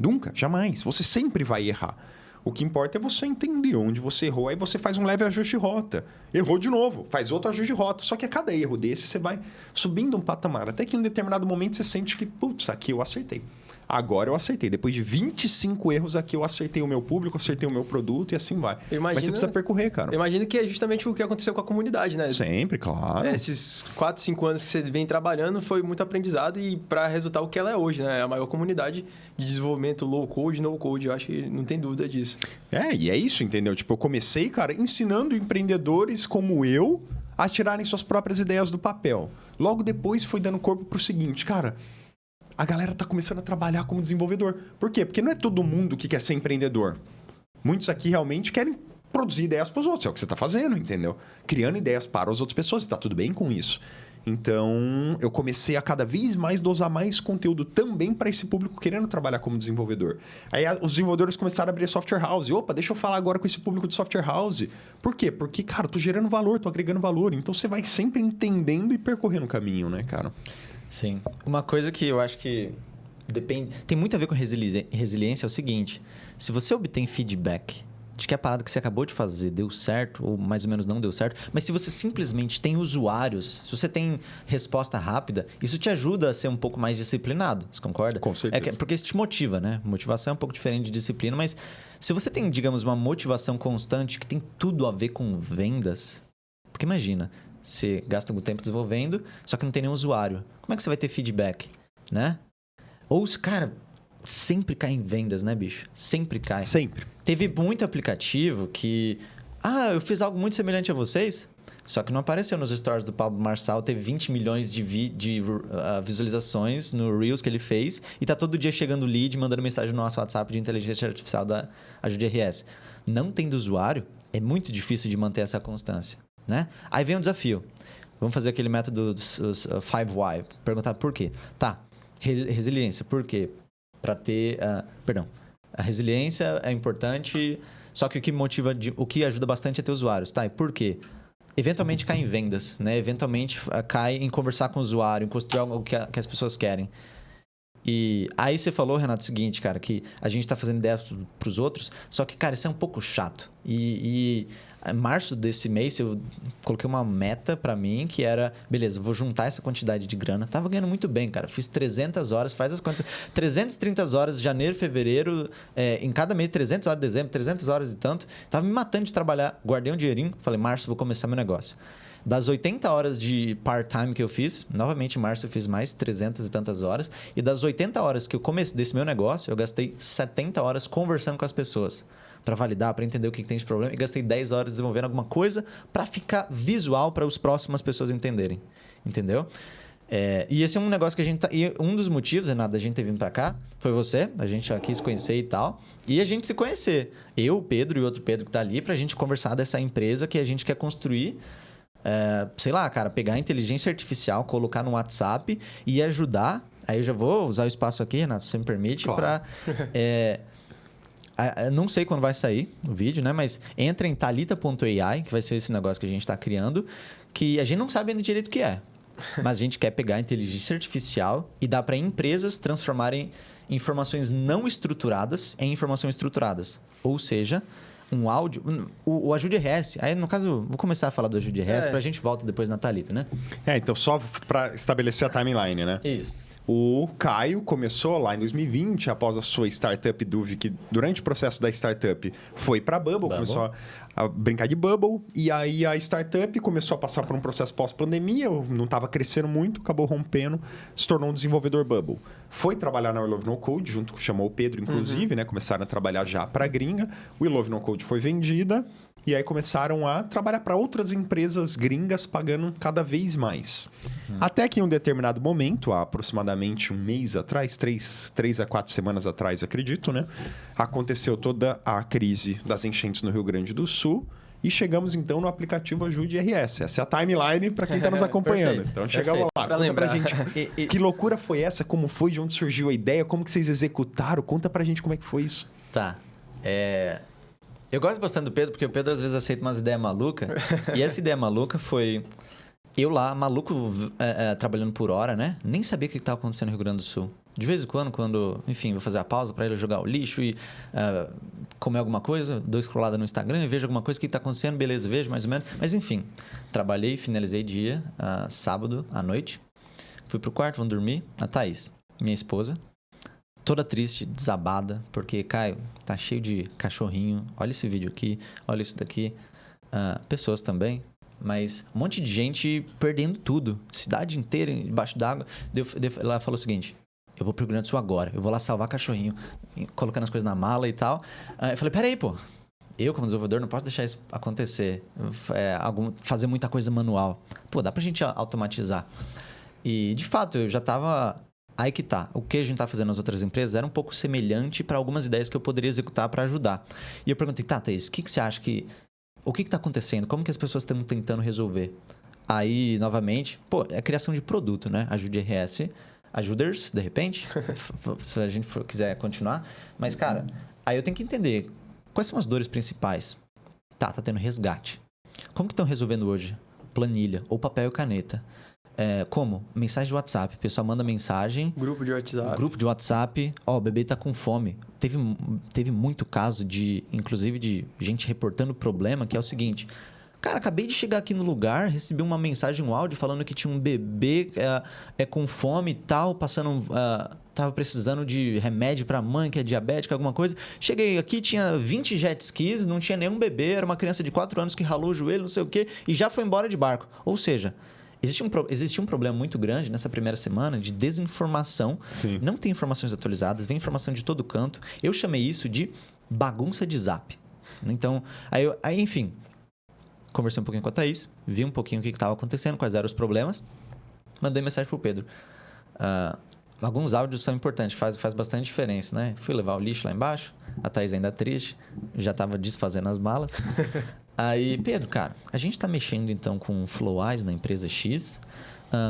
Nunca, jamais. Você sempre vai errar. O que importa é você entender onde você errou, aí você faz um leve ajuste de rota. Errou de novo, faz outro ajuste de rota. Só que a cada erro desse, você vai subindo um patamar. Até que em um determinado momento você sente que, putz, aqui eu acertei. Agora eu acertei. Depois de 25 erros aqui, eu acertei o meu público, acertei o meu produto e assim vai. Mas você precisa percorrer, cara. Eu imagino que é justamente o que aconteceu com a comunidade, né? Sempre, claro. Esses 4, 5 anos que você vem trabalhando foi muito aprendizado e para resultar o que ela é hoje, né? A maior comunidade de desenvolvimento low code, no code. Eu acho que não tem dúvida disso. E é isso, entendeu? Tipo, eu comecei, cara, ensinando empreendedores como eu a tirarem suas próprias ideias do papel. Logo depois foi dando corpo pro seguinte, cara... A galera tá começando a trabalhar como desenvolvedor. Por quê? Porque não é todo mundo que quer ser empreendedor. Muitos aqui realmente querem produzir ideias para os outros. É o que você tá fazendo, entendeu? Criando ideias para as outras pessoas. E tá tudo bem com isso. Então, eu comecei a cada vez mais dosar mais conteúdo também para esse público querendo trabalhar como desenvolvedor. Aí os desenvolvedores começaram a abrir software house. Opa, deixa eu falar agora com esse público de software house. Por quê? Porque, cara, eu tô gerando valor, tô agregando valor. Então, você vai sempre entendendo e percorrendo o caminho, né, cara? Sim. Uma coisa que eu acho que tem muito a ver com resiliência é o seguinte: se você obtém feedback de que a parada que você acabou de fazer deu certo, ou mais ou menos não deu certo, mas se você simplesmente tem usuários, se você tem resposta rápida, isso te ajuda a ser um pouco mais disciplinado, você concorda? Com certeza. Porque isso te motiva, né? Motivação é um pouco diferente de disciplina, mas se você tem, digamos, uma motivação constante que tem tudo a ver com vendas, porque imagina, você gasta muito tempo desenvolvendo, só que não tem nenhum usuário. Como é que você vai ter feedback, né? Ou, cara, sempre cai em vendas, né, bicho? Sempre cai. Sempre. Teve muito aplicativo que... eu fiz algo muito semelhante a vocês, só que não apareceu nos stories do Pablo Marçal. Teve 20 milhões de visualizações no Reels que ele fez e tá todo dia chegando lead, mandando mensagem no nosso WhatsApp de inteligência artificial da Ajude RS. Não tendo usuário, é muito difícil de manter essa constância. Né? Aí vem um desafio. Vamos fazer aquele método dos 5 why. Perguntar por quê. Tá. Resiliência. Por quê? Para ter... A resiliência é importante, só que o que motiva... O que ajuda bastante é ter usuários. Tá. E por quê? Eventualmente cai em vendas. Né? Eventualmente cai em conversar com o usuário, em construir algo que as pessoas querem. E aí você falou, Renato, o seguinte, cara, que a gente tá fazendo ideias pros outros, só que, cara, isso é um pouco chato. Em março desse mês, eu coloquei uma meta pra mim que era... Beleza, vou juntar essa quantidade de grana. Tava ganhando muito bem, cara. Fiz 300 horas, faz as contas. 330 horas de janeiro, fevereiro. Em cada mês, 300 horas de dezembro, 300 horas e tanto. Tava me matando de trabalhar. Guardei um dinheirinho. Falei, março, vou começar meu negócio. Das 80 horas de part-time que eu fiz, novamente em março eu fiz mais 300 e tantas horas. E das 80 horas que eu comecei desse meu negócio, eu gastei 70 horas conversando com as pessoas. Para validar, para entender o que tem de problema. E gastei 10 horas desenvolvendo alguma coisa para ficar visual para as próximas pessoas entenderem. Entendeu? E esse é um negócio que a gente tá... E um dos motivos, Renato, da gente ter vindo pra cá foi você. A gente já quis conhecer e tal. E a gente se conhecer. Eu, o Pedro e o outro Pedro que tá ali, pra gente conversar dessa empresa que a gente quer construir. Sei lá, cara, pegar a inteligência artificial, colocar no WhatsApp e ajudar. Aí eu já vou usar o espaço aqui, Renato, se você me permite, Claro. pra... não sei quando vai sair o vídeo, né? Mas entra em Thalita.ai, que vai ser esse negócio que a gente está criando, que a gente não sabe ainda direito o que é. Mas a gente quer pegar a inteligência artificial e dar para empresas transformarem informações não estruturadas em informações estruturadas. Ou seja, um áudio... O Ajude RS. Aí, no caso, vou começar a falar do Ajude RS para a gente volta depois na Thalita, né? Então só para estabelecer a timeline, né? Isso. O Caio começou lá em 2020, após a sua startup Duve, que durante o processo da startup foi para Bubble, começou a brincar de Bubble, e aí a startup começou a passar por um processo pós-pandemia, não estava crescendo muito, acabou rompendo, se tornou um desenvolvedor Bubble. Foi trabalhar na We Love No Code, chamou o Pedro, inclusive, né? Começaram a trabalhar já para a gringa. We Love No Code foi vendida, e aí começaram a trabalhar para outras empresas gringas, pagando cada vez mais. Até que em um determinado momento, há aproximadamente um mês atrás, 3 a 4 semanas atrás, acredito, né? Aconteceu toda a crise das enchentes no Rio Grande do Sul. E chegamos, então, no aplicativo Ajude RS. Essa é a timeline para quem está nos acompanhando. Perfeito, Então, chegamos lá. Pra Conta lembrar. pra gente. Que loucura foi essa? Como foi? De onde surgiu a ideia? Como que vocês executaram? Conta pra gente como é que foi isso. Tá. Eu gosto bastante do Pedro, porque o Pedro às vezes aceita umas ideias malucas. E essa ideia maluca foi... Eu lá, maluco, trabalhando por hora, né? Nem sabia o que estava acontecendo no Rio Grande do Sul. De vez em quando, enfim, vou fazer a pausa para ele jogar o lixo e comer alguma coisa, dou scrollada no Instagram e vejo alguma coisa que está acontecendo, beleza, vejo mais ou menos. Mas enfim, trabalhei, finalizei dia, sábado à noite. Fui pro quarto, vamos dormir. A Thaís, minha esposa, toda triste, desabada, porque, Caio, tá cheio de cachorrinho. Olha esse vídeo aqui, olha isso daqui. Pessoas também. Mas um monte de gente perdendo tudo. Cidade inteira embaixo d'água. Ela falou o seguinte: eu vou pro Rio Grande do Sul agora. Eu vou lá salvar cachorrinho. Colocando as coisas na mala e tal. Eu falei, peraí, pô. Eu, como desenvolvedor, não posso deixar isso acontecer. Fazer muita coisa manual. Pô, dá pra gente automatizar. E, de fato, eu já tava... Aí que tá. O que a gente tá fazendo nas outras empresas era um pouco semelhante para algumas ideias que eu poderia executar para ajudar. E eu perguntei, Thaís, o que você acha que... O que está acontecendo? Como que as pessoas estão tentando resolver? Aí, novamente, é a criação de produto, né? Ajude RS, Ajuders, de repente, se a gente quiser continuar. Mas, cara, aí eu tenho que entender quais são as dores principais. Tá tendo resgate. Como que estão resolvendo hoje? Planilha ou papel e caneta. Como? Mensagem de WhatsApp. O pessoal manda mensagem. Grupo de WhatsApp. O bebê tá com fome. Teve muito caso inclusive de gente reportando problema, que é o seguinte: cara, acabei de chegar aqui no lugar, recebi uma mensagem, um áudio falando que tinha um bebê com fome e tal, tava precisando de remédio pra mãe que é diabética, alguma coisa. Cheguei aqui, tinha 20 jet skis, não tinha nenhum bebê, era uma criança de 4 anos que ralou o joelho, não sei o quê, e já foi embora de barco. Ou seja... Existe um problema muito grande nessa primeira semana de desinformação. Sim. Não tem informações atualizadas, vem informação de todo canto. Eu chamei isso de bagunça de zap. Então, aí enfim, conversei um pouquinho com a Thaís, vi um pouquinho o que estava acontecendo, quais eram os problemas, mandei mensagem pro Pedro. Alguns áudios são importantes, faz bastante diferença, né? Fui levar o lixo lá embaixo, a Thaís ainda triste, já estava desfazendo as malas. Aí, Pedro, cara, a gente tá mexendo então com Flowise na empresa X.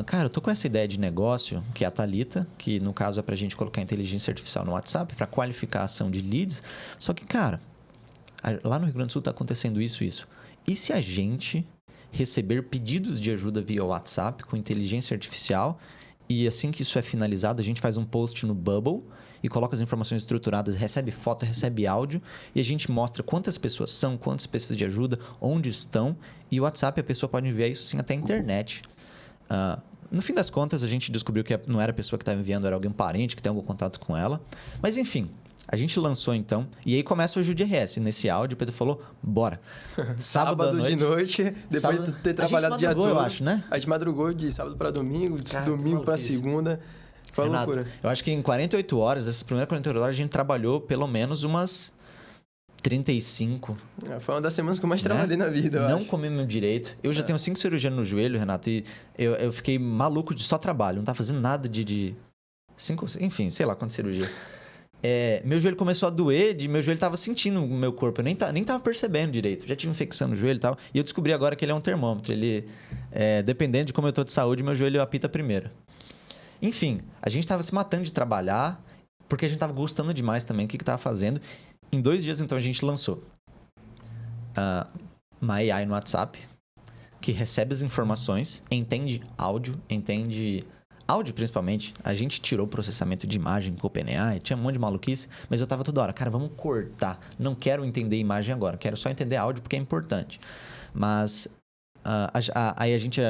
Cara, eu tô com essa ideia de negócio, que é a Thalita, que no caso é pra gente colocar inteligência artificial no WhatsApp para qualificação de leads. Só que, cara, lá no Rio Grande do Sul tá acontecendo isso. E se a gente receber pedidos de ajuda via WhatsApp com inteligência artificial e assim que isso é finalizado, a gente faz um post no Bubble e coloca as informações estruturadas, recebe foto, recebe áudio, e a gente mostra quantas pessoas são, quantas precisam de ajuda, onde estão, e o WhatsApp a pessoa pode enviar isso sim até a internet. No fim das contas, a gente descobriu que não era a pessoa que estava enviando, era alguém parente que tem algum contato com ela. Mas enfim, a gente lançou então, e aí começa o Ajude RS. Nesse áudio, o Pedro falou, bora. Sábado de noite, depois de ter trabalhado o dia todo. Eu acho, né? A gente madrugou de sábado para domingo, de domingo para segunda. Foi uma loucura. Eu acho que em 48 horas, essas primeiras 48 horas, a gente trabalhou pelo menos umas 35. Foi uma das semanas que eu mais trabalhei na vida, eu Não acho. comemos direito. Eu já tenho 5 cirurgias no joelho, Renato, e eu fiquei maluco de só trabalho. Não tava fazendo nada de 5, enfim, sei lá quantas cirurgias. Meu joelho começou a doer, meu joelho tava sentindo o meu corpo. Eu nem tava percebendo direito. Já tive infecção no joelho e tal. E eu descobri agora que ele é um termômetro. Ele, dependendo de como eu tô de saúde, meu joelho apita primeiro. Enfim, a gente tava se matando de trabalhar, porque a gente tava gostando demais também do que tava fazendo. Em 2 dias, então, a gente lançou uma AI no WhatsApp, que recebe as informações, entende áudio principalmente. A gente tirou o processamento de imagem com o OpenAI, tinha um monte de maluquice, mas eu tava toda hora, cara, vamos cortar. Não quero entender imagem agora, quero só entender áudio porque é importante. Mas aí a gente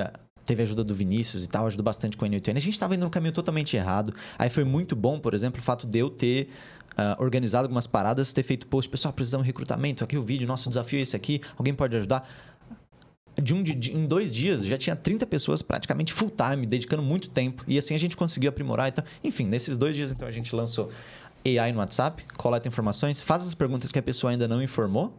teve a ajuda do Vinícius e tal, ajudou bastante com o N8N. A gente tava indo no caminho totalmente errado. Aí foi muito bom, por exemplo, o fato de eu ter organizado algumas paradas, ter feito post, pessoal, precisamos de recrutamento, aqui o vídeo, nosso desafio é esse aqui, alguém pode ajudar? Em 2 dias, já tinha 30 pessoas praticamente full time, dedicando muito tempo. E assim a gente conseguiu aprimorar e tal. Enfim, nesses 2 dias, então, a gente lançou AI no WhatsApp, coleta informações, faz as perguntas que a pessoa ainda não informou,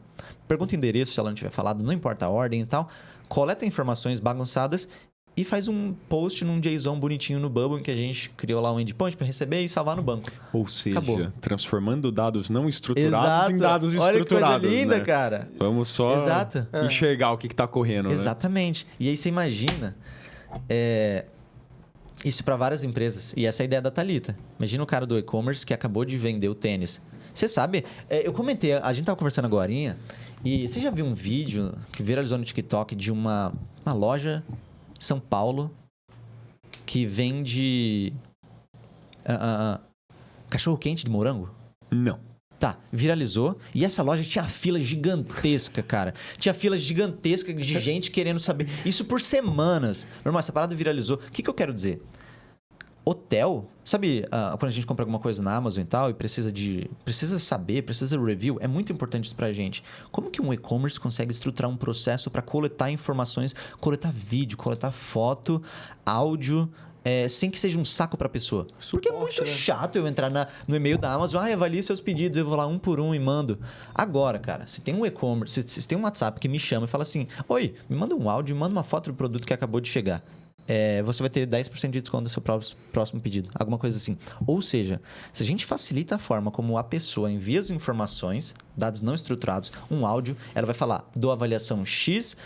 pergunta o endereço se ela não tiver falado, não importa a ordem e tal, coleta informações bagunçadas e faz um post num JSON bonitinho no Bubble, em que a gente criou lá um endpoint para receber e salvar no banco. Ou seja, Acabou. transformando dados não estruturados em dados estruturados. Olha que coisa linda, né? cara. Vamos só Exato. enxergar o que está correndo. Exatamente. E aí você imagina isso para várias empresas. E essa é a ideia da Thalita. Imagina o cara do e-commerce que acabou de vender o tênis. Você sabe, eu comentei, a gente tava conversando agorinha, e você já viu um vídeo que viralizou no TikTok de uma loja em São Paulo que vende cachorro-quente de morango? Não. Tá, viralizou. E essa loja tinha fila gigantesca, cara. Tinha fila gigantesca de gente querendo saber. Isso por semanas. Meu irmão, essa parada viralizou. O que eu quero dizer? Hotel, sabe quando a gente compra alguma coisa na Amazon e tal e precisa saber, precisa review, é muito importante isso pra gente. Como que um e-commerce consegue estruturar um processo para coletar informações, coletar vídeo, coletar foto, áudio, sem que seja um saco pra pessoa? Porque é muito chato eu entrar no e-mail da Amazon, avalie seus pedidos, eu vou lá um por um e mando. Agora, cara, se tem um e-commerce, se tem um WhatsApp que me chama e fala assim, oi, me manda um áudio, me manda uma foto do produto que acabou de chegar. Você vai ter 10% de desconto no seu próximo pedido. Alguma coisa assim. Ou seja, se a gente facilita a forma como a pessoa envia as informações, dados não estruturados, um áudio, ela vai falar, dou avaliação X,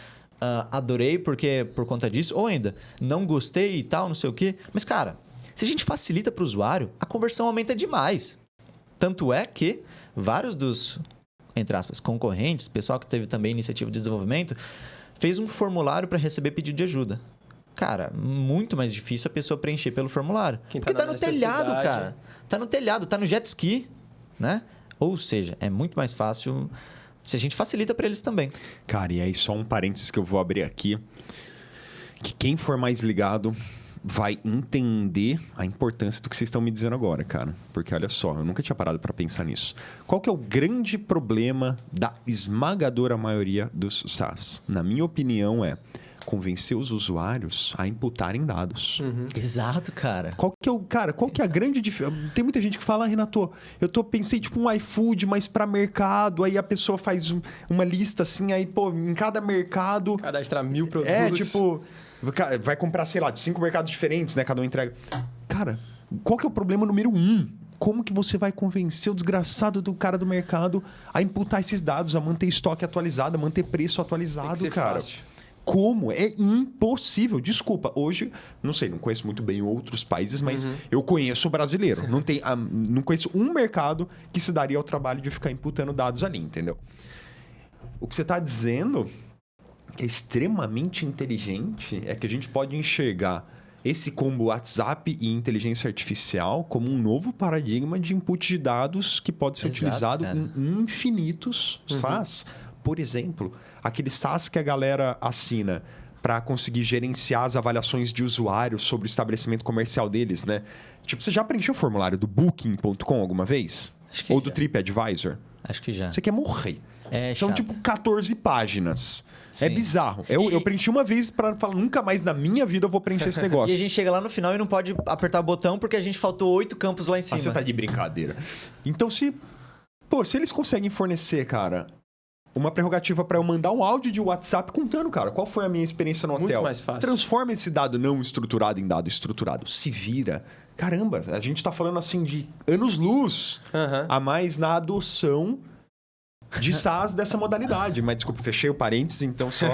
adorei porque por conta disso, ou ainda, não gostei e tal, não sei o quê. Mas, cara, se a gente facilita para o usuário, a conversão aumenta demais. Tanto é que vários dos, entre aspas, concorrentes, pessoal que teve também iniciativa de desenvolvimento, fez um formulário para receber pedido de ajuda. Cara, muito mais difícil a pessoa preencher pelo formulário. Porque tá no telhado, cara. Tá no telhado, tá no jet ski, né? Ou seja, é muito mais fácil se a gente facilita para eles também. Cara, e aí só um parênteses que eu vou abrir aqui. Que quem for mais ligado vai entender a importância do que vocês estão me dizendo agora, cara. Porque olha só, eu nunca tinha parado para pensar nisso. Qual que é o grande problema da esmagadora maioria dos SaaS? Na minha opinião convencer os usuários a imputarem dados. Exato, cara. Qual que é a grande diferença? Tem muita gente que fala, Renato, pensei tipo um iFood, mas para mercado, aí a pessoa faz uma lista assim, aí, pô, em cada mercado... Cadastrar 1000 produtos. Vai comprar, sei lá, de 5 mercados diferentes, né? Cada um entrega. Cara, qual que é o problema número 1? Como que você vai convencer o desgraçado do cara do mercado a imputar esses dados, a manter estoque atualizado, a manter preço atualizado, Tem que ser cara? fácil. Como? É impossível. Desculpa, hoje, não sei, não conheço muito bem outros países, mas eu conheço o brasileiro. Não conheço um mercado que se daria ao trabalho de ficar imputando dados ali, entendeu? O que você está dizendo, que é extremamente inteligente, é que a gente pode enxergar esse combo WhatsApp e inteligência artificial como um novo paradigma de input de dados que pode ser utilizado em infinitos SaaS. Por exemplo, aquele SaaS que a galera assina para conseguir gerenciar as avaliações de usuários sobre o estabelecimento comercial deles, né? Tipo, você já preencheu o formulário do Booking.com alguma vez? Acho que Ou já. do TripAdvisor? Acho que já. Você quer morrer. São chato. tipo 14 páginas. Sim. É bizarro. Eu preenchi uma vez para falar, nunca mais na minha vida eu vou preencher esse negócio. E a gente chega lá no final e não pode apertar o botão porque a gente faltou 8 campos lá em cima. Você tá de brincadeira. Então, se Pô, se eles conseguem fornecer, cara, uma prerrogativa para eu mandar um áudio de WhatsApp contando, cara, qual foi a minha experiência no hotel. Muito mais fácil. Transforma esse dado não estruturado em dado estruturado. Se vira. Caramba, a gente tá falando assim de anos-luz a mais na adoção de SaaS dessa modalidade. Mas desculpa, fechei o parênteses, então só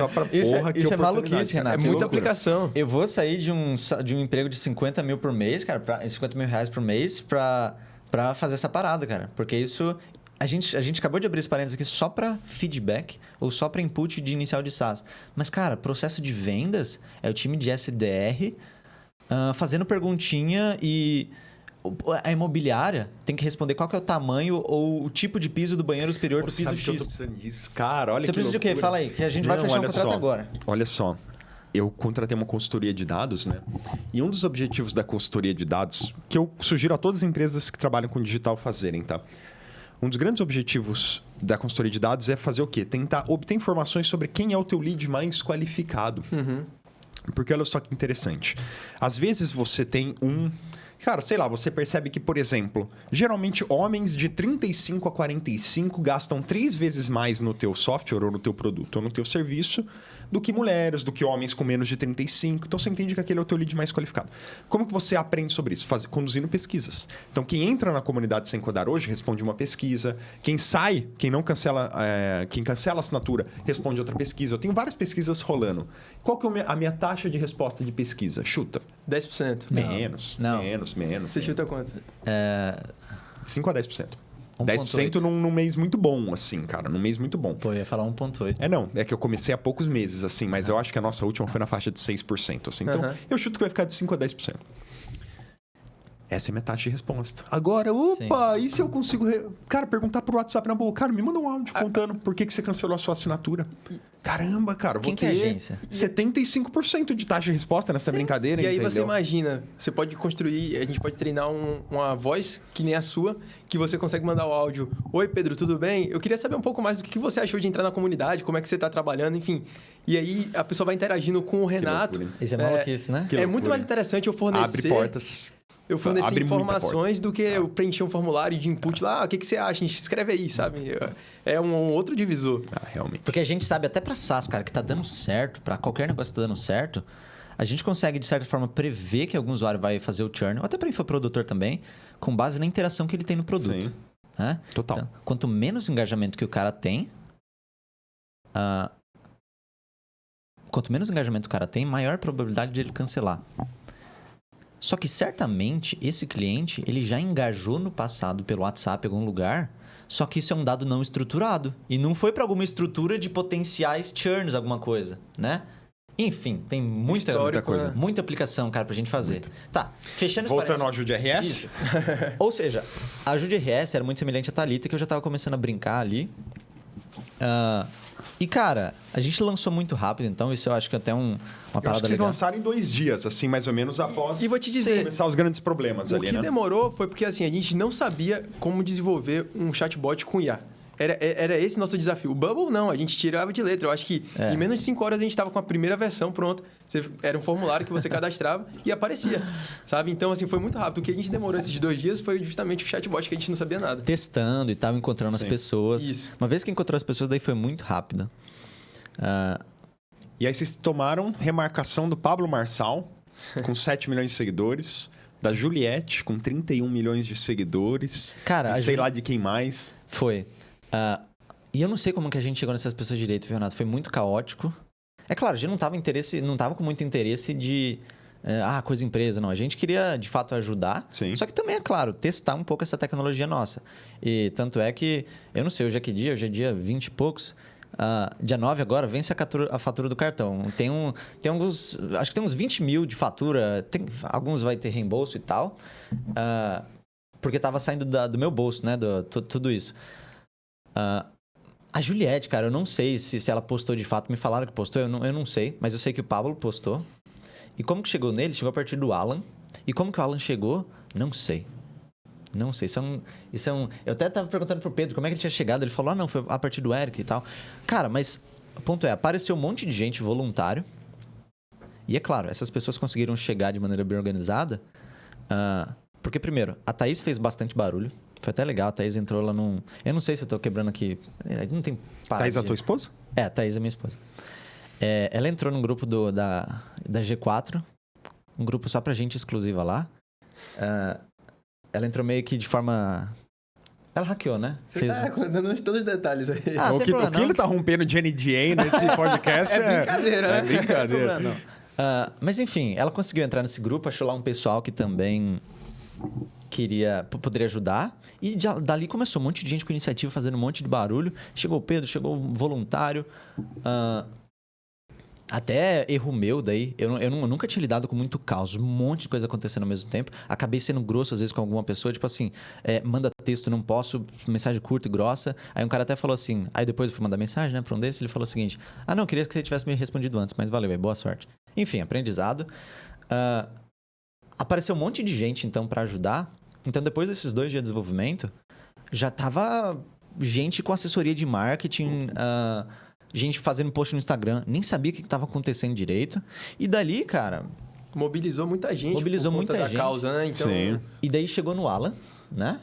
pra porra que isso é oportunidade, maluquice, cara. Renato. É muita loucura. aplicação. Eu vou sair de um emprego de 50 mil por mês, cara, 50 mil reais por mês pra fazer essa parada, cara. Porque isso... A gente acabou de abrir esse parênteses aqui só para feedback ou só para input de inicial de SaaS. Mas, cara, processo de vendas é o time de SDR fazendo perguntinha e a imobiliária tem que responder qual que é o tamanho ou o tipo de piso do banheiro superior do piso Sabe que eu tô X. precisando disso? Cara, olha Você que precisa de quê? loucura. Fala aí, que a gente vai Não, fechar um olha contrato só. agora. Olha só. Eu contratei uma consultoria de dados, né? E um dos objetivos da consultoria de dados, que eu sugiro a todas as empresas que trabalham com digital fazerem, tá? Um dos grandes objetivos da consultoria de dados é fazer o quê? Tentar obter informações sobre quem é o teu lead mais qualificado. Porque olha só que interessante. Às vezes você tem Cara, sei lá, você percebe que, por exemplo, geralmente homens de 35 a 45 gastam 3 vezes mais no teu software ou no teu produto ou no teu serviço do que mulheres, do que homens com menos de 35. Então, você entende que aquele é o teu lead mais qualificado. Como que você aprende sobre isso? Conduzindo pesquisas. Então, quem entra na comunidade Sem Codar hoje responde uma pesquisa. Quem sai, quem cancela a assinatura, responde outra pesquisa. Eu tenho várias pesquisas rolando. Qual que é a minha taxa de resposta de pesquisa? Chuta. 10%. Menos. Você chuta quanto? 5 a 10%. 1,8. 10% num mês muito bom, assim, cara. Num mês muito bom. Pô, eu ia falar 1,8. É que eu comecei há poucos meses, assim, mas eu acho que a nossa última foi na faixa de 6%, assim. Então, eu chuto que vai ficar de 5 a 10%. Essa é a minha taxa de resposta. Agora, opa, e se eu consigo... Cara, perguntar por WhatsApp na boa. Cara, me manda um áudio contando por que você cancelou a sua assinatura. Caramba, cara, vou Quem que é a ter agência? 75% de taxa de resposta nessa brincadeira, E aí entendeu? você imagina, você pode construir, a gente pode treinar uma voz que nem a sua, que você consegue mandar o áudio. Oi, Pedro, tudo bem? Eu queria saber um pouco mais do que você achou de entrar na comunidade, como é que você está trabalhando, enfim. E aí a pessoa vai interagindo com o Renato. loucura, hein? Isso é maluquice, né? Que É loucura, muito mais hein? interessante eu fornecer... Abre portas. Eu fornecer Abre muita informações do que eu preencher um formulário de input lá. O que você acha? A gente escreve aí, sabe? É um outro divisor. Realmente. Porque a gente sabe até pra SaaS, cara, que tá dando certo, pra qualquer negócio que tá dando certo, a gente consegue, de certa forma, prever que algum usuário vai fazer o churn, ou até para infoprodutor também, com base na interação que ele tem no produto. Sim. Né? Total. Então, quanto menos engajamento que o cara tem, maior a probabilidade de ele cancelar. Só que certamente esse cliente ele já engajou no passado pelo WhatsApp em algum lugar, só que isso é um dado não estruturado e não foi para alguma estrutura de potenciais churns, alguma coisa, né? Enfim, tem muita coisa, né? muita aplicação, cara, pra gente fazer. Tá, fechando esse Voltando parênteses. ao Ajude RS. Isso. Ou seja, a Ajude RS era muito semelhante à Thalita, que eu já tava começando a brincar ali. E, cara, a gente lançou muito rápido, então isso eu acho que até uma Eu acho parada que vocês legal. lançaram em 2 dias, assim, mais ou menos após E vou te dizer, começar os grandes problemas o ali, que né? demorou foi porque assim, a gente não sabia como desenvolver um chatbot com IA. Era esse nosso desafio. O Bubble, não, a gente tirava de letra. Eu acho que em menos de 5 horas a gente estava com a primeira versão pronta. Era um formulário que você cadastrava e aparecia, sabe? Então, assim, foi muito rápido. O que a gente demorou esses 2 dias foi justamente o chatbot, que a gente não sabia nada. Testando e tal, encontrando as pessoas. Isso. Uma vez que encontrou as pessoas, daí foi muito rápido. E aí vocês tomaram remarcação do Pablo Marçal, com 7 milhões de seguidores, da Juliette, com 31 milhões de seguidores, Cara, e sei lá de quem mais. Foi. E eu não sei como que a gente chegou nessas pessoas direito, viu, Renato? Foi muito caótico. É claro, a gente não tava com muito interesse de... coisa empresa, não. A gente queria, de fato, ajudar. Sim. Só que também, é claro, testar um pouco essa tecnologia nossa. E tanto é que, eu não sei, hoje é que dia? Hoje é dia 20 e poucos. Dia 9 agora, vence a fatura do cartão. Tem alguns... Acho que tem uns 20 mil de fatura. Alguns vai ter reembolso e tal. Porque tava saindo do meu bolso, né? Tudo isso. A Juliette, cara, eu não sei se ela postou de fato. Me falaram que postou, eu não sei. Mas eu sei que o Pablo postou. E como que chegou nele? Chegou a partir do Alan. E como que o Alan chegou? Não sei. Não sei. Isso é um... Eu até tava perguntando pro Pedro como é que ele tinha chegado. Ele falou, não, foi a partir do Eric e tal. Cara, mas o ponto é, apareceu um monte de gente voluntário. E é claro, essas pessoas conseguiram chegar de maneira bem organizada. Porque, primeiro, a Thaís fez bastante barulho. Foi até legal, a Thaís entrou lá num... Eu não sei se eu tô quebrando aqui... Não tem... Thaís é a tua esposa? É, a Thaís é minha esposa. Ela entrou num grupo da G4, um grupo só pra gente exclusiva lá. Ela entrou meio que de forma... Ela hackeou, né? Você tá dando todos os detalhes aí. Ah, o que ele tá rompendo de NDA nesse podcast é brincadeira, né? É brincadeira. Não. Mas enfim, ela conseguiu entrar nesse grupo, achou lá um pessoal que também poderia ajudar. E dali começou um monte de gente com iniciativa, fazendo um monte de barulho. Chegou o Pedro, chegou um voluntário. Até erro meu daí, eu nunca tinha lidado com muito caos, um monte de coisa acontecendo ao mesmo tempo. Acabei sendo grosso às vezes com alguma pessoa, tipo assim, manda texto, não posso, mensagem curta e grossa. Aí um cara até falou assim, aí depois eu fui mandar mensagem, né, pra um desses, ele falou o seguinte: não, queria que você tivesse me respondido antes, mas valeu, boa sorte. Enfim, aprendizado. Apareceu um monte de gente, então, pra ajudar. Então, depois desses 2 dias de desenvolvimento, já tava gente com assessoria de marketing, gente fazendo post no Instagram, nem sabia o que estava acontecendo direito. E dali, cara... Mobilizou muita gente Mobilizou por conta muita da gente. causa, né? Então, Sim. E daí chegou no Alan, né?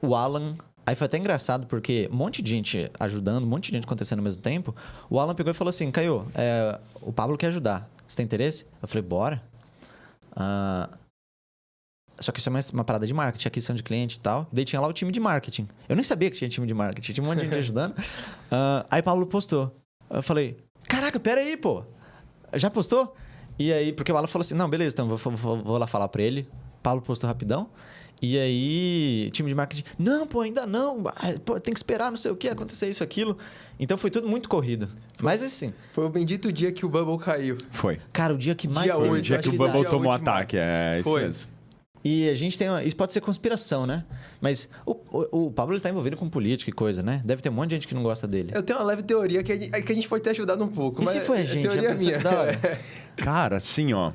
O Alan... Aí foi até engraçado, porque um monte de gente ajudando, um monte de gente acontecendo ao mesmo tempo. O Alan pegou e falou assim, Caio, o Pablo quer ajudar. Você tem interesse? Eu falei, bora. Só que isso é uma parada de marketing, aquisição de cliente e tal. Daí tinha lá o time de marketing. Eu nem sabia que tinha time de marketing. Tinha um monte de gente ajudando. Aí o Pablo postou. Eu falei, caraca, pera aí, pô. Já postou? E aí, porque o Alan falou assim, não, beleza, então vou lá falar pra ele. O Pablo postou rapidão. E aí, time de marketing, não, pô, ainda não. Pô, tem que esperar, não sei o que, acontecer isso, aquilo. Então foi tudo muito corrido. Mas assim... Foi o bendito dia que o Bubble caiu. Foi. Cara, o dia que mais... Dia Foi o 8, dia acho que o que Bubble dia tomou 8 de ataque. É isso Foi. mesmo. E a gente tem... Isso pode ser conspiração, né? Mas o Pablo, ele tá envolvido com política e coisa, né? Deve ter um monte de gente que não gosta dele. Eu tenho uma leve teoria que a gente pode ter ajudado um pouco. E mas se foi a gente? teoria Já pensou minha. que da hora? Cara, assim, ó...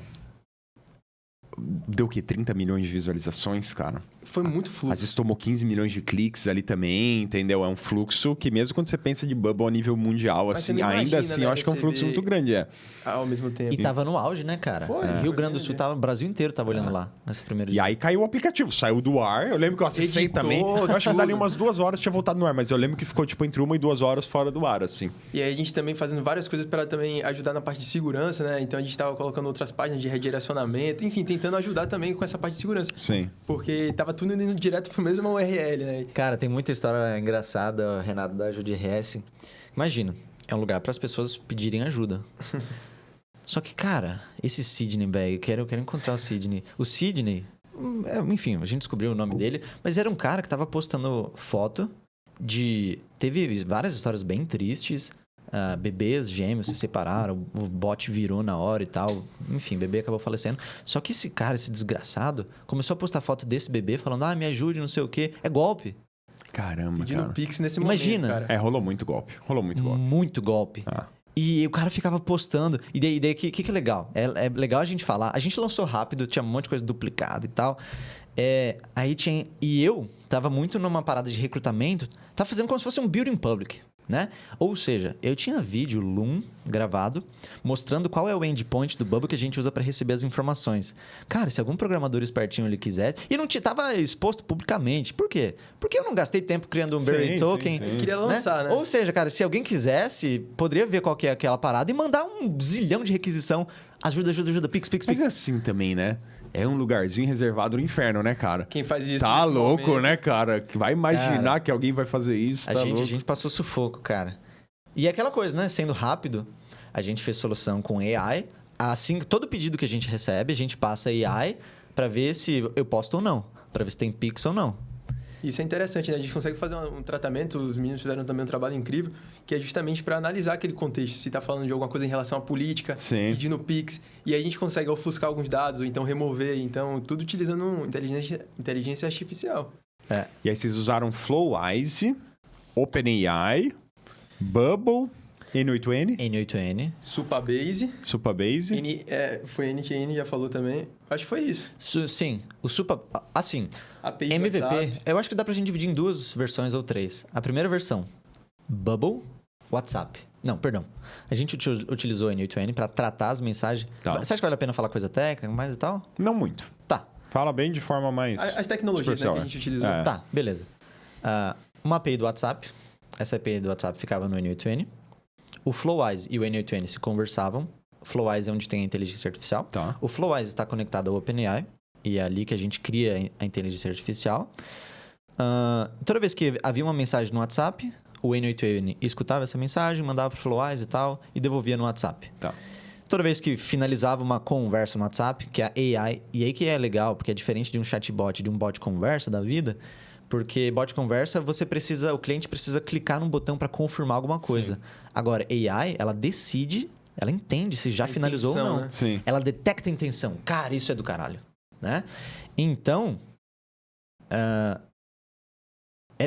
Deu o quê? 30 milhões de visualizações, cara? Foi muito fluxo. Às vezes tomou 15 milhões de cliques ali também, entendeu? É um fluxo que mesmo quando você pensa de Bubble a nível mundial, Mas assim, você não ainda imagina, assim, né, eu acho que é um fluxo receber- muito grande, Ao mesmo tempo. E tava no auge, né, cara? Foi, Rio foi Grande do grande. Sul, o Brasil inteiro tava olhando lá, nesse primeiro E dia. aí caiu o aplicativo, saiu do ar. Eu lembro que eu acessei Editou, também. Eu acho que tudo. dali umas 2 horas tinha voltado no ar, mas eu lembro que ficou tipo entre 1 e 2 horas fora do ar, assim. E aí a gente também fazendo várias coisas para também ajudar na parte de segurança, né? Então a gente tava colocando outras páginas de redirecionamento, enfim, tentando ajudar também com essa parte de segurança. Sim. Porque tava tudo indo direto pro mesmo URL, né? Cara, tem muita história engraçada, Renato, da Judy RS. Imagina, é um lugar para as pessoas pedirem ajuda. Só que, cara, esse Sidney, velho, eu quero encontrar o Sidney. O Sidney, enfim, a gente descobriu o nome dele, mas era um cara que tava postando foto de... Teve várias histórias bem tristes. Bebês gêmeos se separaram, o bot virou na hora e tal. Enfim, o bebê acabou falecendo. Só que esse cara, esse desgraçado, começou a postar foto desse bebê falando, me ajude, não sei o quê. É golpe. Caramba, Pedindo cara. Pix nesse Imagina. momento, cara. Rolou muito golpe. Rolou muito golpe. Muito golpe. Ah. E o cara ficava postando. E daí que é legal? É legal a gente falar. A gente lançou rápido, tinha um monte de coisa duplicada e tal. Aí tinha... E eu tava muito numa parada de recrutamento. Tava fazendo como se fosse um building public, né? Ou seja, eu tinha vídeo Loom gravado mostrando qual é o endpoint do Bubble que a gente usa para receber as informações. Cara, se algum programador espertinho ele quiser... E não tava exposto publicamente. Por quê? Porque eu não gastei tempo criando um Berry Sim, Token. sim, sim. Queria lançar, né? Ou seja, cara, se alguém quisesse, poderia ver qual que é aquela parada e mandar um zilhão de requisição. Ajuda, Pix. Mas é assim também, né? É um lugarzinho reservado no inferno, né, cara? Quem faz isso Tá nesse louco, momento. né, cara? Que vai imaginar Cara, que alguém vai fazer isso, A tá gente louco. passou sufoco, cara. E é aquela coisa, né? Sendo rápido, a gente fez solução com AI. Assim, todo pedido que a gente recebe, a gente passa AI para ver se eu posto ou não. Para ver se tem Pix ou não. Isso é interessante, né? A gente consegue fazer um tratamento, os meninos fizeram também um trabalho incrível, que é justamente para analisar aquele contexto. Se está falando de alguma coisa em relação à política, Sim. pedindo Pix, e aí a gente consegue ofuscar alguns dados, ou então remover, então tudo utilizando inteligência artificial. E aí vocês usaram Flowise, OpenAI, Bubble, N8N, N8N. Supabase, Supabase. foi NQN, já falou também. Acho que foi isso. Sim, o Supa... Assim, API do MVP, WhatsApp. eu acho que dá pra gente dividir em 2 versões ou 3. A primeira versão, Bubble, WhatsApp. Não, perdão. A gente utilizou o N8N para tratar as mensagens. Tá. Você acha que vale a pena falar coisa técnica, mais e tal? Não muito. Tá. Fala bem de forma mais... As tecnologias, né, que a gente utilizou. É. Tá, beleza. Uma API do WhatsApp. Essa API do WhatsApp ficava no N8N. O Flowise e o N8N se conversavam. O Flowise é onde tem a inteligência artificial. Tá. O Flowise está conectado ao OpenAI. E é ali que a gente cria a inteligência artificial. Toda vez que havia uma mensagem no WhatsApp, o N8N escutava essa mensagem, mandava para o Flowise e tal, e devolvia no WhatsApp. Tá. Toda vez que finalizava uma conversa no WhatsApp, que é a AI, e aí que é legal, porque é diferente de um chatbot, de um bot conversa da vida, porque bot conversa, o cliente precisa clicar num botão para confirmar alguma coisa. Sim. Agora, AI, ela decide, ela entende se já finalizou ou não. Né? Sim. Ela detecta a intenção. Cara, isso é do caralho. Né? Então,